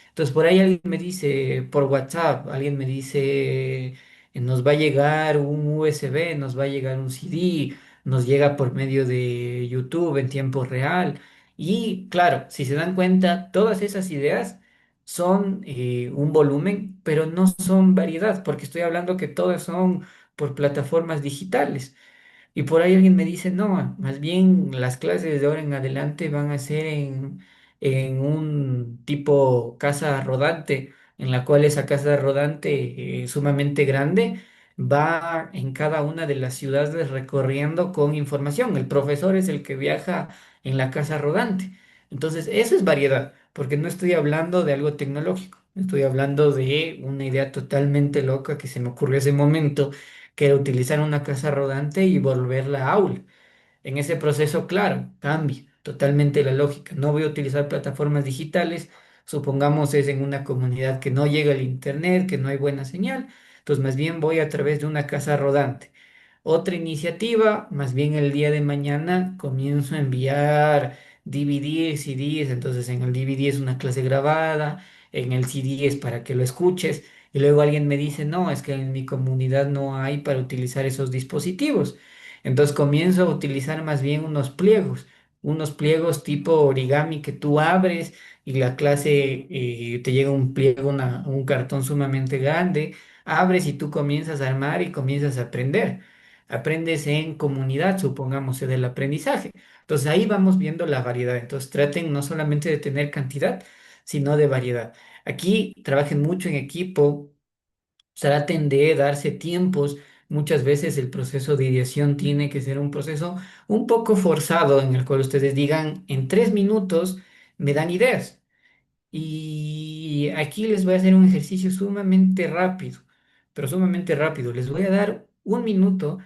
D: Entonces por ahí alguien me dice por WhatsApp, alguien me dice, nos va a llegar un USB, nos va a llegar un CD, nos llega por medio de YouTube en tiempo real. Y claro, si se dan cuenta, todas esas ideas son un volumen, pero no son variedad, porque estoy hablando que todas son por plataformas digitales. Y por ahí alguien me dice, no, más bien las clases de ahora en adelante van a ser en un tipo casa rodante, en la cual esa casa rodante sumamente grande va en cada una de las ciudades recorriendo con información. El profesor es el que viaja en la casa rodante. Entonces, eso es variedad, porque no estoy hablando de algo tecnológico. Estoy hablando de una idea totalmente loca que se me ocurrió ese momento, que era utilizar una casa rodante y volverla aula. En ese proceso, claro, cambia totalmente la lógica. No voy a utilizar plataformas digitales, supongamos es en una comunidad que no llega el internet, que no hay buena señal, entonces más bien voy a través de una casa rodante. Otra iniciativa, más bien el día de mañana comienzo a enviar DVDs, CDs, entonces en el DVD es una clase grabada, en el CD es para que lo escuches, y luego alguien me dice, no, es que en mi comunidad no hay para utilizar esos dispositivos. Entonces comienzo a utilizar más bien unos pliegos tipo origami que tú abres y la clase te llega un pliego, un cartón sumamente grande, abres y tú comienzas a armar y comienzas a aprender. Aprendes en comunidad, supongamos, del aprendizaje. Entonces ahí vamos viendo la variedad. Entonces traten no solamente de tener cantidad, sino de variedad. Aquí trabajen mucho en equipo, traten de darse tiempos. Muchas veces el proceso de ideación tiene que ser un proceso un poco forzado en el cual ustedes digan, en 3 minutos me dan ideas. Y aquí les voy a hacer un ejercicio sumamente rápido, pero sumamente rápido. Les voy a dar 1 minuto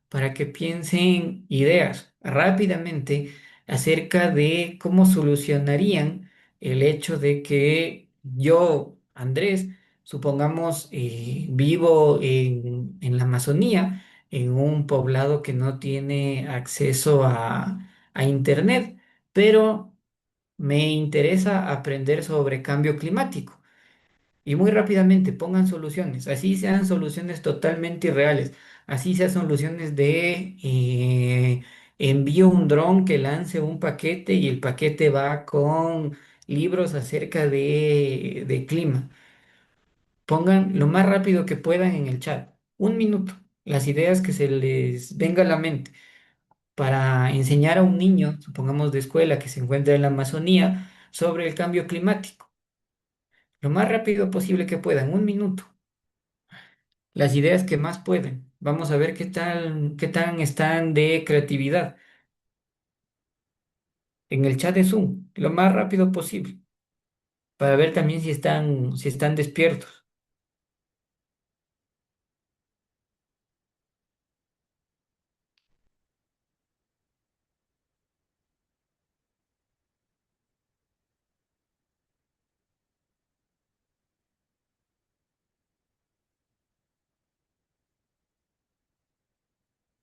D: para que piensen ideas rápidamente acerca de cómo solucionarían el hecho de que yo, Andrés, supongamos, vivo en la Amazonía, en un poblado que no tiene acceso a Internet, pero me interesa aprender sobre cambio climático. Y muy rápidamente pongan soluciones, así sean soluciones totalmente irreales, así sean soluciones de envío un dron que lance un paquete y el paquete va con libros acerca de clima. Pongan lo más rápido que puedan en el chat, 1 minuto, las ideas que se les venga a la mente para enseñar a un niño, supongamos de escuela, que se encuentra en la Amazonía, sobre el cambio climático. Lo más rápido posible que puedan, 1 minuto. Las ideas que más pueden. Vamos a ver qué tan están de creatividad. En el chat de Zoom, lo más rápido posible, para ver también si están despiertos.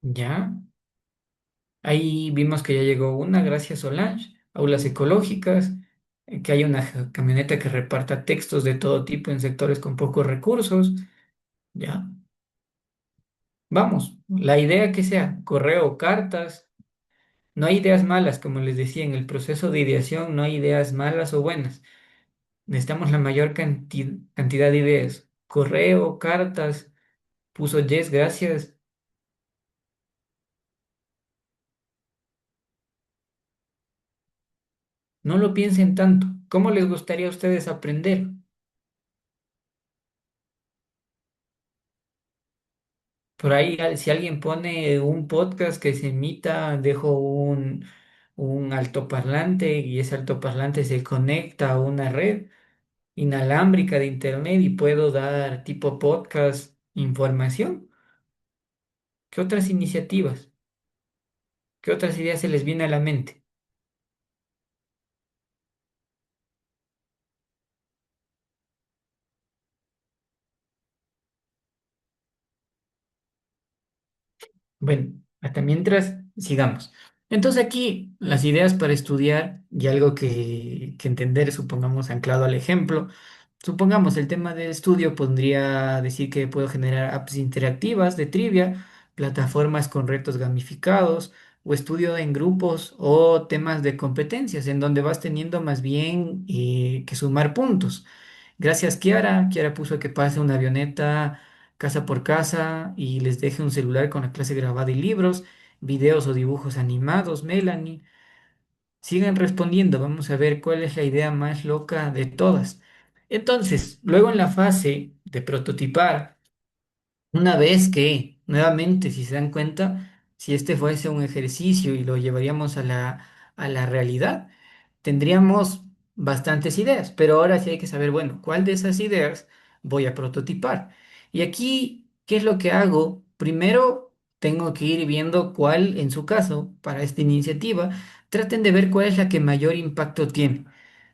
D: Ya, ahí vimos que ya llegó una, gracias Solange, aulas ecológicas, que hay una camioneta que reparta textos de todo tipo en sectores con pocos recursos. Ya, vamos, la idea que sea, correo, cartas, no hay ideas malas, como les decía, en el proceso de ideación no hay ideas malas o buenas. Necesitamos la mayor cantidad de ideas. Correo, cartas, puso Yes, gracias. No lo piensen tanto. ¿Cómo les gustaría a ustedes aprender? Por ahí, si alguien pone un podcast que se emita, dejo un altoparlante y ese altoparlante se conecta a una red inalámbrica de internet y puedo dar tipo podcast información. ¿Qué otras iniciativas? ¿Qué otras ideas se les viene a la mente? Bueno, hasta mientras sigamos. Entonces aquí las ideas para estudiar y algo que entender, supongamos anclado al ejemplo, supongamos el tema de estudio, podría decir que puedo generar apps interactivas de trivia, plataformas con retos gamificados o estudio en grupos o temas de competencias en donde vas teniendo más bien que sumar puntos. Gracias, Kiara. Kiara puso que pase una avioneta casa por casa y les deje un celular con la clase grabada y libros, videos o dibujos animados. Melanie, sigan respondiendo. Vamos a ver cuál es la idea más loca de todas. Entonces, luego en la fase de prototipar, una vez que, nuevamente, si se dan cuenta, si este fuese un ejercicio y lo llevaríamos a la realidad, tendríamos bastantes ideas, pero ahora sí hay que saber, bueno, ¿cuál de esas ideas voy a prototipar? Y aquí, ¿qué es lo que hago? Primero, tengo que ir viendo cuál, en su caso, para esta iniciativa, traten de ver cuál es la que mayor impacto tiene.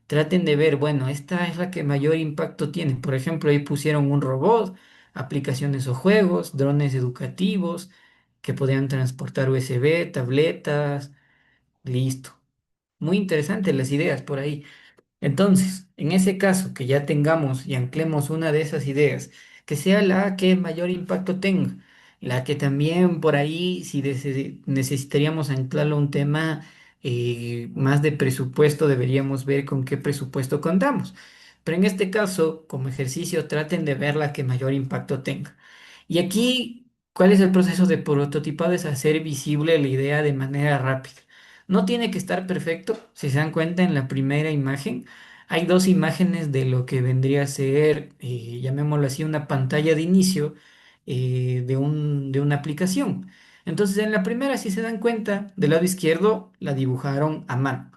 D: Traten de ver, bueno, esta es la que mayor impacto tiene. Por ejemplo, ahí pusieron un robot, aplicaciones o juegos, drones educativos que podían transportar USB, tabletas, listo. Muy interesantes las ideas por ahí. Entonces, en ese caso, que ya tengamos y anclemos una de esas ideas, que sea la que mayor impacto tenga, la que también por ahí, si necesitaríamos anclarlo a un tema más de presupuesto, deberíamos ver con qué presupuesto contamos. Pero en este caso, como ejercicio, traten de ver la que mayor impacto tenga. Y aquí, ¿cuál es el proceso de prototipado? Es hacer visible la idea de manera rápida. No tiene que estar perfecto, si se dan cuenta en la primera imagen. Hay dos imágenes de lo que vendría a ser, llamémoslo así, una pantalla de inicio de una aplicación. Entonces, en la primera, si se dan cuenta, del lado izquierdo la dibujaron a mano.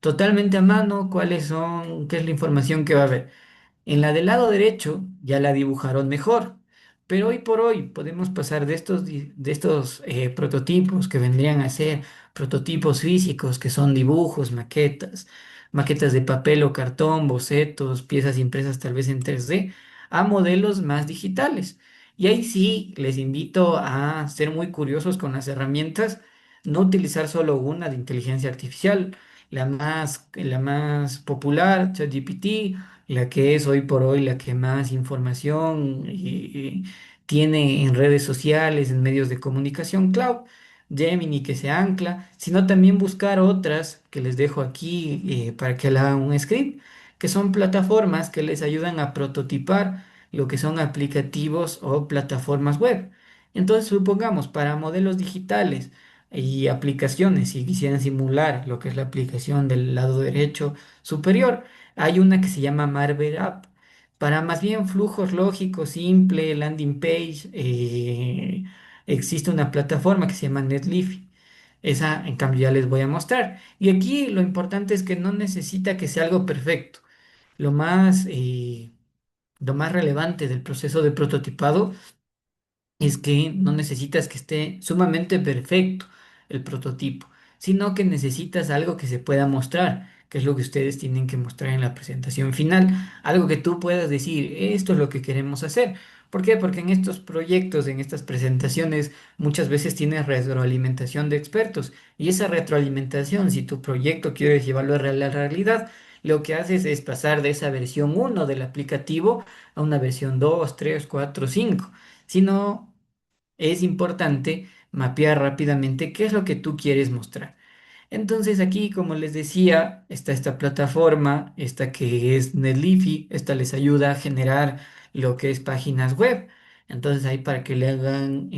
D: Totalmente a mano, cuáles son, qué es la información que va a haber. En la del lado derecho ya la dibujaron mejor, pero hoy por hoy podemos pasar de estos prototipos que vendrían a ser prototipos físicos, que son dibujos, maquetas, maquetas de papel o cartón, bocetos, piezas impresas tal vez en 3D, a modelos más digitales. Y ahí sí les invito a ser muy curiosos con las herramientas, no utilizar solo una de inteligencia artificial, la más popular, ChatGPT, la que es hoy por hoy la que más información tiene en redes sociales, en medios de comunicación cloud, Gemini que se ancla, sino también buscar otras que les dejo aquí para que hagan un script, que son plataformas que les ayudan a prototipar lo que son aplicativos o plataformas web. Entonces, supongamos, para modelos digitales y aplicaciones, si quisieran simular lo que es la aplicación del lado derecho superior, hay una que se llama Marvel App. Para más bien flujos lógicos, simple, landing page, existe una plataforma que se llama Netleafy. Esa, en cambio, ya les voy a mostrar. Y aquí lo importante es que no necesita que sea algo perfecto. Lo más, eh, lo más relevante del proceso de prototipado es que no necesitas que esté sumamente perfecto el prototipo, sino que necesitas algo que se pueda mostrar, que es lo que ustedes tienen que mostrar en la presentación final, algo que tú puedas decir, esto es lo que queremos hacer. ¿Por qué? Porque en estos proyectos, en estas presentaciones, muchas veces tienes retroalimentación de expertos y esa retroalimentación, si tu proyecto quieres llevarlo a la realidad, lo que haces es pasar de esa versión uno del aplicativo a una versión 2 3 4 5. Si no, es importante mapear rápidamente qué es lo que tú quieres mostrar. Entonces aquí, como les decía, está esta plataforma, esta que es Netleafy, esta les ayuda a generar lo que es páginas web. Entonces ahí para que le hagan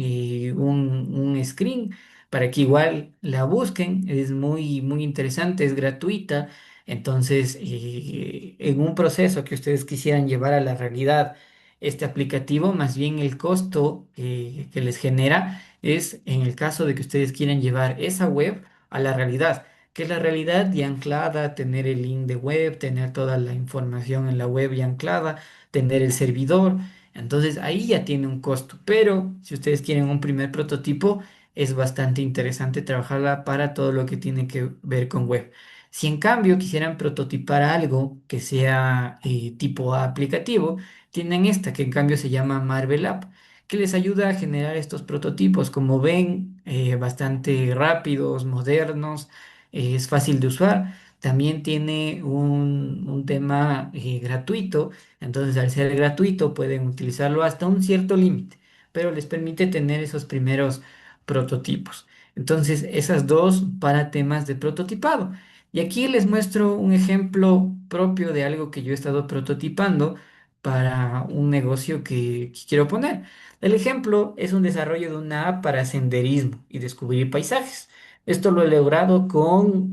D: un screen, para que igual la busquen, es muy, muy interesante, es gratuita. Entonces, en un proceso que ustedes quisieran llevar a la realidad este aplicativo, más bien el costo que les genera es en el caso de que ustedes quieran llevar esa web a la realidad, que es la realidad ya anclada, tener el link de web, tener toda la información en la web ya anclada, tener el servidor. Entonces ahí ya tiene un costo, pero si ustedes quieren un primer prototipo, es bastante interesante trabajarla para todo lo que tiene que ver con web. Si en cambio quisieran prototipar algo que sea tipo aplicativo, tienen esta que en cambio se llama Marvel App, que les ayuda a generar estos prototipos, como ven, bastante rápidos, modernos, es fácil de usar. También tiene un tema gratuito, entonces al ser gratuito pueden utilizarlo hasta un cierto límite, pero les permite tener esos primeros prototipos. Entonces, esas dos para temas de prototipado. Y aquí les muestro un ejemplo propio de algo que yo he estado prototipando para un negocio que quiero poner. El ejemplo es un desarrollo de una app para senderismo y descubrir paisajes. Esto lo he logrado con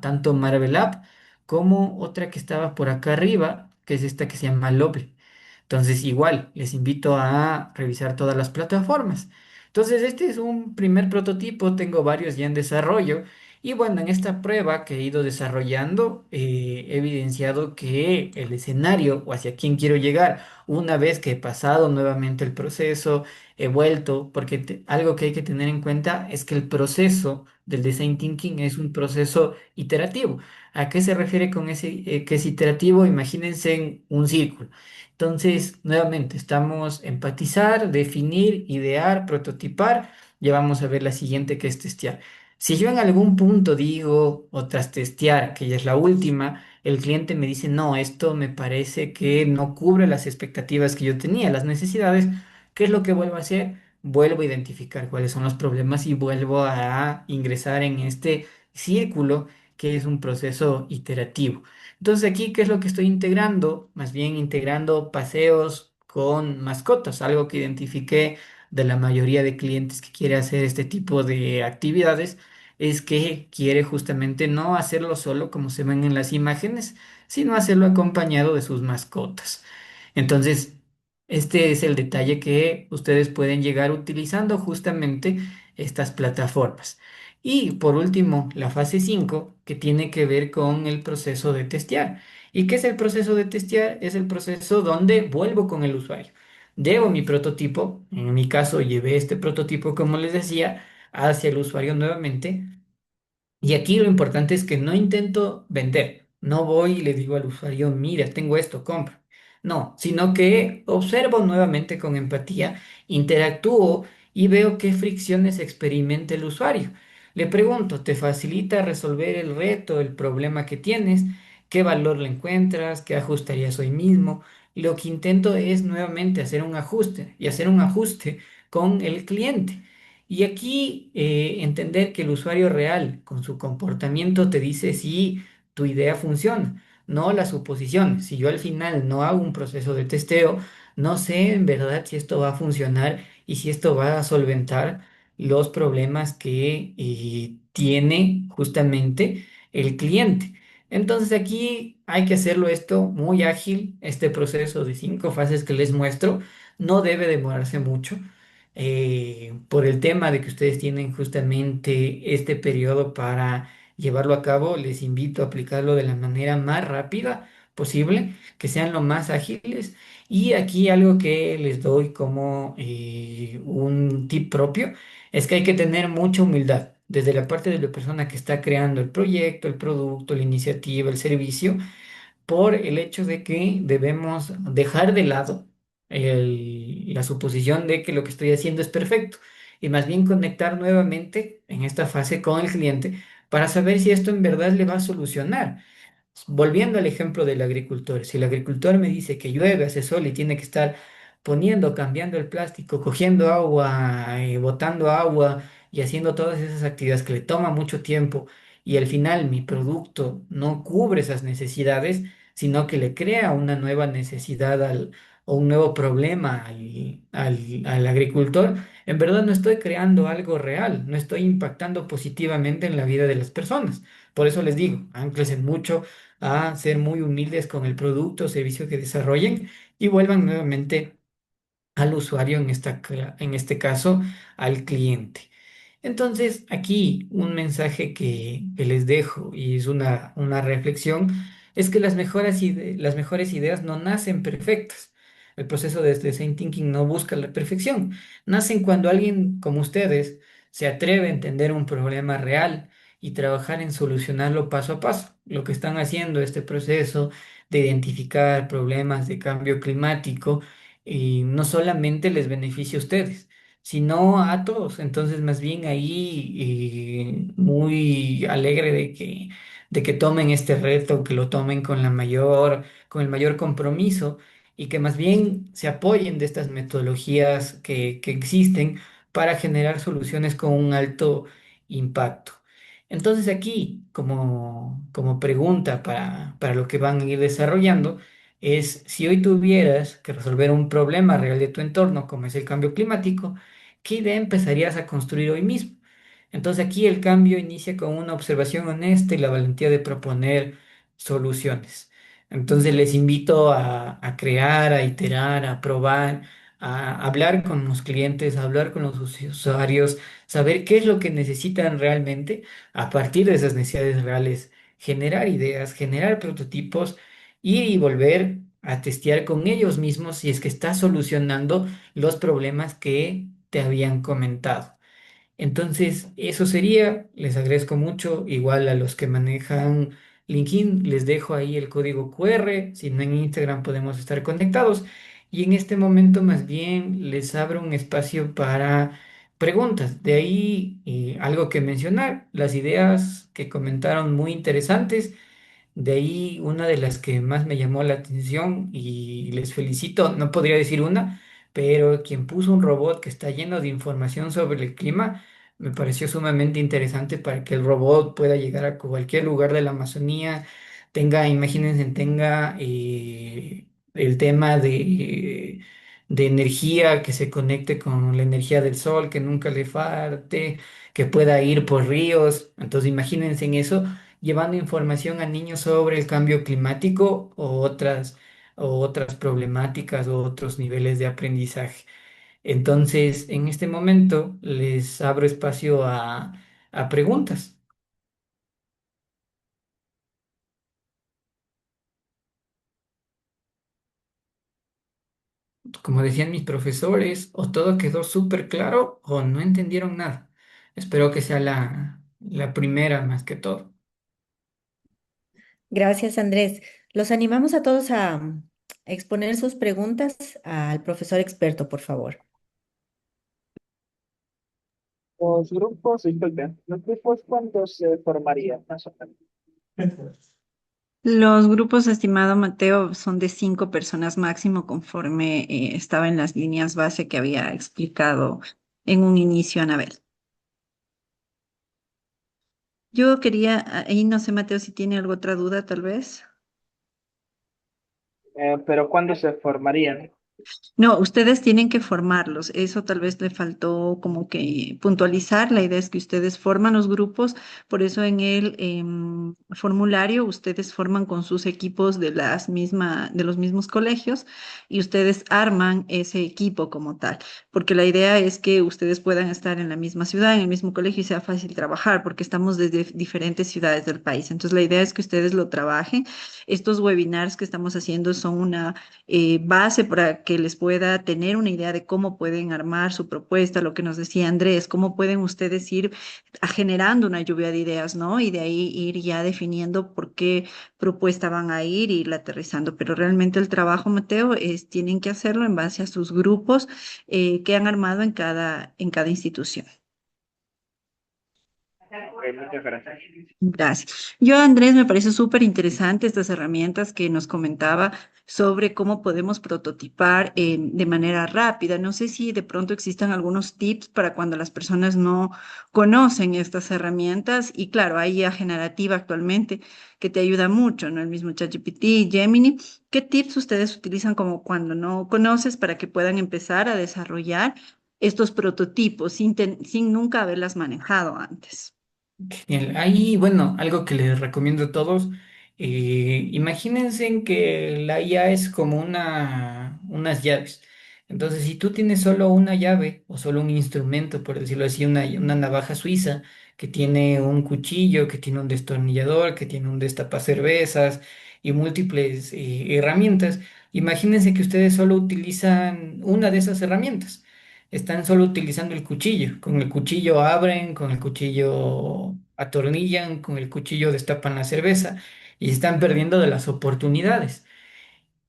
D: tanto Marvel App como otra que estaba por acá arriba, que es esta que se llama Lovely. Entonces, igual, les invito a revisar todas las plataformas. Entonces, este es un primer prototipo, tengo varios ya en desarrollo Y bueno, en esta prueba que he ido desarrollando, he evidenciado que el escenario o hacia quién quiero llegar, una vez que he pasado nuevamente el proceso, he vuelto, porque algo que hay que tener en cuenta es que el proceso del design thinking es un proceso iterativo. ¿A qué se refiere con ese que es iterativo? Imagínense en un círculo. Entonces, nuevamente, estamos empatizar, definir, idear, prototipar. Ya vamos a ver la siguiente que es testear. Si yo en algún punto digo, o tras testear, que ya es la última, el cliente me dice, no, esto me parece que no cubre las expectativas que yo tenía, las necesidades, ¿qué es lo que vuelvo a hacer? Vuelvo a identificar cuáles son los problemas y vuelvo a ingresar en este círculo que es un proceso iterativo. Entonces aquí, ¿qué es lo que estoy integrando? Más bien integrando paseos con mascotas, algo que identifiqué de la mayoría de clientes que quiere hacer este tipo de actividades, es que quiere justamente no hacerlo solo como se ven en las imágenes, sino hacerlo acompañado de sus mascotas. Entonces, este es el detalle que ustedes pueden llegar utilizando justamente estas plataformas. Y por último, la fase 5 que tiene que ver con el proceso de testear. ¿Y qué es el proceso de testear? Es el proceso donde vuelvo con el usuario. Llevo mi prototipo, en mi caso llevé este prototipo, como les decía, hacia el usuario nuevamente y aquí lo importante es que no intento vender, no voy y le digo al usuario, mira, tengo esto, compra. No, sino que observo nuevamente con empatía, interactúo y veo qué fricciones experimenta el usuario. Le pregunto, ¿te facilita resolver el reto, el problema que tienes? ¿Qué valor le encuentras? ¿Qué ajustarías hoy mismo? Lo que intento es nuevamente hacer un ajuste y hacer un ajuste con el cliente. Y aquí entender que el usuario real con su comportamiento te dice si tu idea funciona, no la suposición. Si yo al final no hago un proceso de testeo, no sé en verdad si esto va a funcionar y si esto va a solventar los problemas que tiene justamente el cliente. Entonces aquí hay que hacerlo esto muy ágil, este proceso de 5 fases que les muestro no debe demorarse mucho por el tema de que ustedes tienen justamente este periodo para llevarlo a cabo, les invito a aplicarlo de la manera más rápida posible, que sean lo más ágiles. Y aquí algo que les doy como un tip propio es que hay que tener mucha humildad. Desde la parte de la persona que está creando el proyecto, el producto, la iniciativa, el servicio, por el hecho de que debemos dejar de lado la suposición de que lo que estoy haciendo es perfecto y más bien conectar nuevamente en esta fase con el cliente para saber si esto en verdad le va a solucionar. Volviendo al ejemplo del agricultor, si el agricultor me dice que llueve, hace sol y tiene que estar poniendo, cambiando el plástico, cogiendo agua, botando agua y haciendo todas esas actividades que le toma mucho tiempo y al final mi producto no cubre esas necesidades, sino que le crea una nueva necesidad o un nuevo problema al agricultor, en verdad no estoy creando algo real, no estoy impactando positivamente en la vida de las personas. Por eso les digo, anclense mucho a ser muy humildes con el producto o servicio que desarrollen y vuelvan nuevamente al usuario, en este caso, al cliente. Entonces, aquí un mensaje que les dejo y es una reflexión, es que las mejores ideas no nacen perfectas. El proceso de design thinking no busca la perfección. Nacen cuando alguien como ustedes se atreve a entender un problema real y trabajar en solucionarlo paso a paso. Lo que están haciendo este proceso de identificar problemas de cambio climático y no solamente les beneficia a ustedes sino a todos. Entonces, más bien ahí muy alegre de que tomen este reto, que lo tomen con el mayor compromiso y que más bien se apoyen de estas metodologías que existen para generar soluciones con un alto impacto. Entonces aquí, como pregunta para lo que van a ir desarrollando, es si hoy tuvieras que resolver un problema real de tu entorno, como es el cambio climático, ¿qué idea empezarías a construir hoy mismo? Entonces aquí el cambio inicia con una observación honesta y la valentía de proponer soluciones. Entonces les invito a crear, a iterar, a probar, a hablar con los clientes, a hablar con los usuarios, saber qué es lo que necesitan realmente, a partir de esas necesidades reales, generar ideas, generar prototipos, ir y volver a testear con ellos mismos si es que está solucionando los problemas que te habían comentado. Entonces, eso sería, les agradezco mucho, igual a los que manejan LinkedIn, les dejo ahí el código QR, si no en Instagram podemos estar conectados. Y en este momento más bien les abro un espacio para preguntas. De ahí, algo que mencionar, las ideas que comentaron muy interesantes. De ahí una de las que más me llamó la atención y les felicito, no podría decir una, pero quien puso un robot que está lleno de información sobre el clima, me pareció sumamente interesante para que el robot pueda llegar a cualquier lugar de la Amazonía, tenga, imagínense, tenga el tema de energía que se conecte con la energía del sol, que nunca le falte, que pueda ir por ríos. Entonces imagínense en eso llevando información a niños sobre el cambio climático o otras problemáticas o otros niveles de aprendizaje. Entonces, en este momento les abro espacio a preguntas. Como decían mis profesores, o todo quedó súper claro o no entendieron nada. Espero que sea la primera más que todo.
A: Gracias, Andrés. Los animamos a todos a exponer sus preguntas al profesor experto, por favor.
E: Los grupos cuando se formarían, más o menos.
B: Los grupos, estimado Mateo, son de 5 personas máximo, conforme estaba en las líneas base que había explicado en un inicio Anabel. Yo quería, ahí no sé, Mateo, si tiene alguna otra duda, tal vez.
E: Pero ¿cuándo se formarían?
B: No, ustedes tienen que formarlos. Eso tal vez le faltó como que puntualizar. La idea es que ustedes forman los grupos, por eso en el formulario ustedes forman con sus equipos de los mismos colegios y ustedes arman ese equipo como tal, porque la idea es que ustedes puedan estar en la misma ciudad, en el mismo colegio y sea fácil trabajar, porque estamos desde diferentes ciudades del país. Entonces la idea es que ustedes lo trabajen. Estos webinars que estamos haciendo son una base para que les pueda tener una idea de cómo pueden armar su propuesta, lo que nos decía Andrés, cómo pueden ustedes ir generando una lluvia de ideas, ¿no? Y de ahí ir ya definiendo por qué propuesta van a ir y irla aterrizando. Pero realmente el trabajo, Mateo, es, tienen que hacerlo en base a sus grupos que han armado en cada institución.
E: Muchas gracias.
B: Gracias. Yo, Andrés, me parece súper interesante estas herramientas que nos comentaba sobre cómo podemos prototipar de manera rápida. No sé si de pronto existan algunos tips para cuando las personas no conocen estas herramientas. Y claro, hay IA generativa actualmente que te ayuda mucho, ¿no? El mismo ChatGPT, Gemini. ¿Qué tips ustedes utilizan como cuando no conoces para que puedan empezar a desarrollar estos prototipos sin nunca haberlas manejado antes?
D: Genial. Ahí, bueno, algo que les recomiendo a todos, imagínense que la IA es como unas llaves. Entonces, si tú tienes solo una llave o solo un instrumento, por decirlo así, una navaja suiza que tiene un cuchillo, que tiene un destornillador, que tiene un destapacervezas y múltiples herramientas, imagínense que ustedes solo utilizan una de esas herramientas. Están solo utilizando el cuchillo. Con el cuchillo abren, con el cuchillo atornillan, con el cuchillo destapan la cerveza y se están perdiendo de las oportunidades.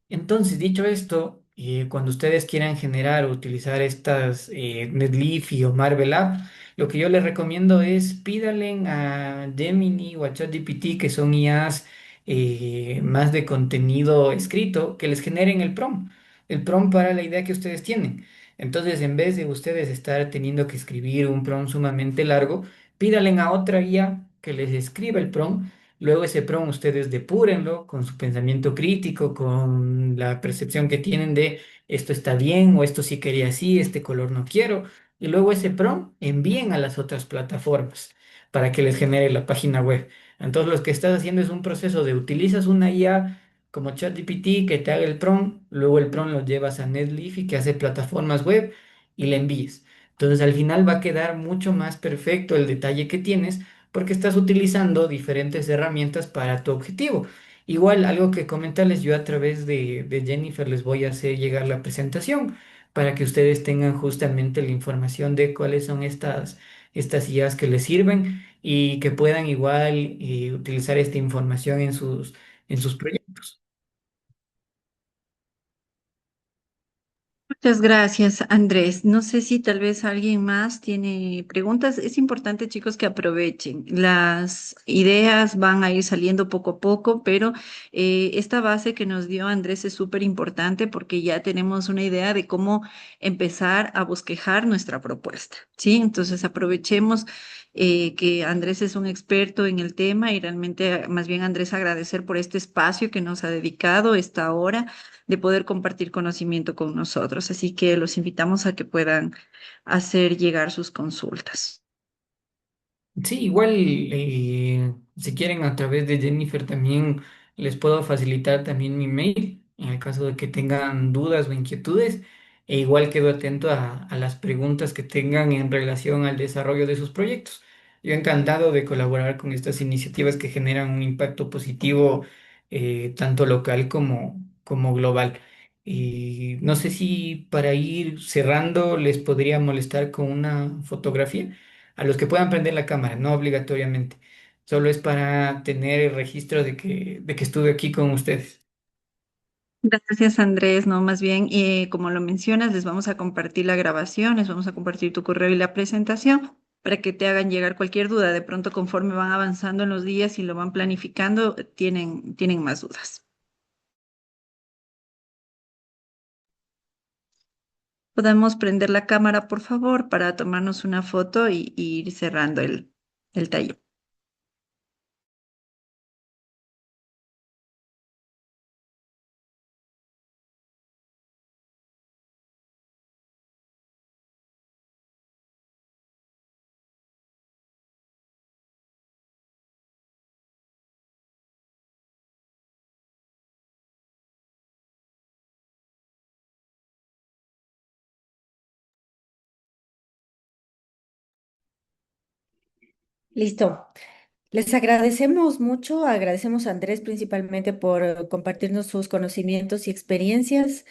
D: Entonces, dicho esto, cuando ustedes quieran generar o utilizar estas Netleafy o Marvel App, lo que yo les recomiendo es pídanle a Gemini o a ChatGPT, que son IAs más de contenido escrito, que les generen el prompt para la idea que ustedes tienen. Entonces, en vez de ustedes estar teniendo que escribir un prompt sumamente largo, pídanle a otra IA que les escriba el prompt. Luego ese prompt ustedes depúrenlo con su pensamiento crítico, con la percepción que tienen de esto está bien o esto sí quería así, este color no quiero. Y luego ese prompt envíen a las otras plataformas para que les genere la página web. Entonces lo que estás haciendo es un proceso de utilizas una IA como ChatGPT que te haga el prompt, luego el prompt lo llevas a Netleafy que hace plataformas web y le envíes. Entonces al final va a quedar mucho más perfecto el detalle que tienes porque estás utilizando diferentes herramientas para tu objetivo. Igual, algo que comentarles, yo a través de Jennifer les voy a hacer llegar la presentación para que ustedes tengan justamente la información de cuáles son estas IAs que les sirven y que puedan igual utilizar esta información en sus proyectos.
B: Muchas gracias, Andrés. No sé si tal vez alguien más tiene preguntas. Es importante, chicos, que aprovechen. Las ideas van a ir saliendo poco a poco, pero esta base que nos dio Andrés es súper importante porque ya tenemos una idea de cómo empezar a bosquejar nuestra propuesta, ¿sí? Entonces aprovechemos que Andrés es un experto en el tema y realmente, más bien, Andrés, agradecer por este espacio que nos ha dedicado esta hora de poder compartir conocimiento con nosotros. Así que los invitamos a que puedan hacer llegar sus consultas.
D: Sí, igual si quieren a través de Jennifer también les puedo facilitar también mi mail en el caso de que tengan dudas o inquietudes e igual quedo atento a las preguntas que tengan en relación al desarrollo de sus proyectos. Yo encantado de colaborar con estas iniciativas que generan un impacto positivo tanto local como global. Y no sé si para ir cerrando les podría molestar con una fotografía a los que puedan prender la cámara, no obligatoriamente. Solo es para tener el registro de que estuve aquí con ustedes.
B: Gracias, Andrés. No, más bien, como lo mencionas, les vamos a compartir la grabación, les vamos a compartir tu correo y la presentación para que te hagan llegar cualquier duda. De pronto, conforme van avanzando en los días y lo van planificando, tienen más dudas. Podemos prender la cámara, por favor, para tomarnos una foto y ir cerrando el taller.
A: Listo. Les agradecemos mucho, agradecemos a Andrés principalmente por compartirnos sus conocimientos y experiencias.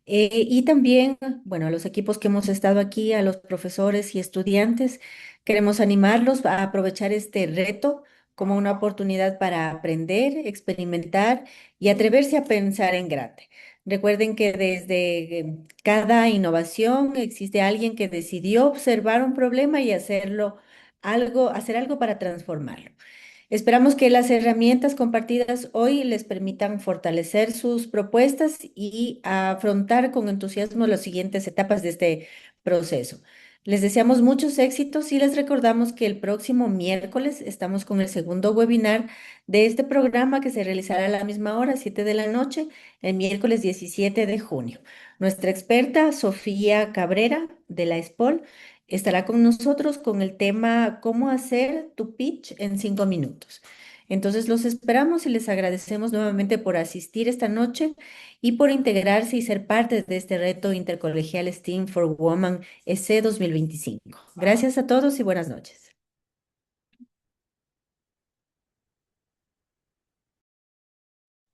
A: Y también, bueno, a los equipos que hemos estado aquí, a los profesores y estudiantes, queremos animarlos a aprovechar este reto como una oportunidad para aprender, experimentar y atreverse a pensar en grande. Recuerden que desde cada innovación existe alguien que decidió observar un problema y hacer algo para transformarlo. Esperamos que las herramientas compartidas hoy les permitan fortalecer sus propuestas y afrontar con entusiasmo las siguientes etapas de este proceso. Les deseamos muchos éxitos y les recordamos que el próximo miércoles estamos con el segundo webinar de este programa que se realizará a la misma hora, 7 de la noche, el miércoles 17 de junio. Nuestra experta, Sofía Cabrera, de la ESPOL, estará con nosotros con el tema ¿Cómo hacer tu pitch en 5 minutos? Entonces los esperamos y les agradecemos nuevamente por asistir esta noche y por integrarse y ser parte de este reto intercolegial STEAM for Women EC 2025. Gracias a todos y buenas noches.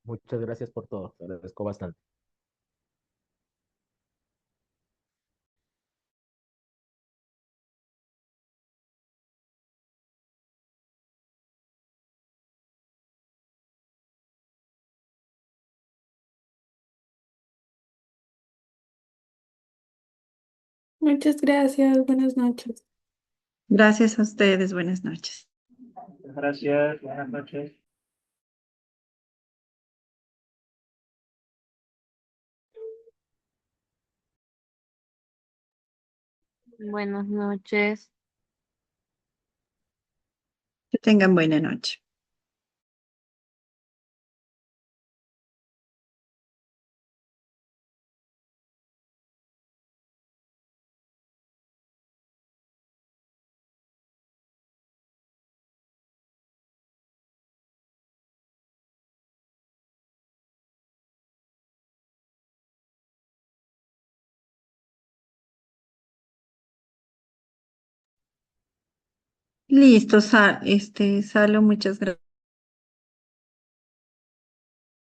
F: Muchas gracias por todo, te agradezco bastante.
C: Muchas gracias. Buenas noches.
B: Gracias a ustedes. Buenas noches.
E: Gracias, buenas noches.
G: Buenas noches.
B: Que tengan buena noche. Listo, Salo, muchas gracias.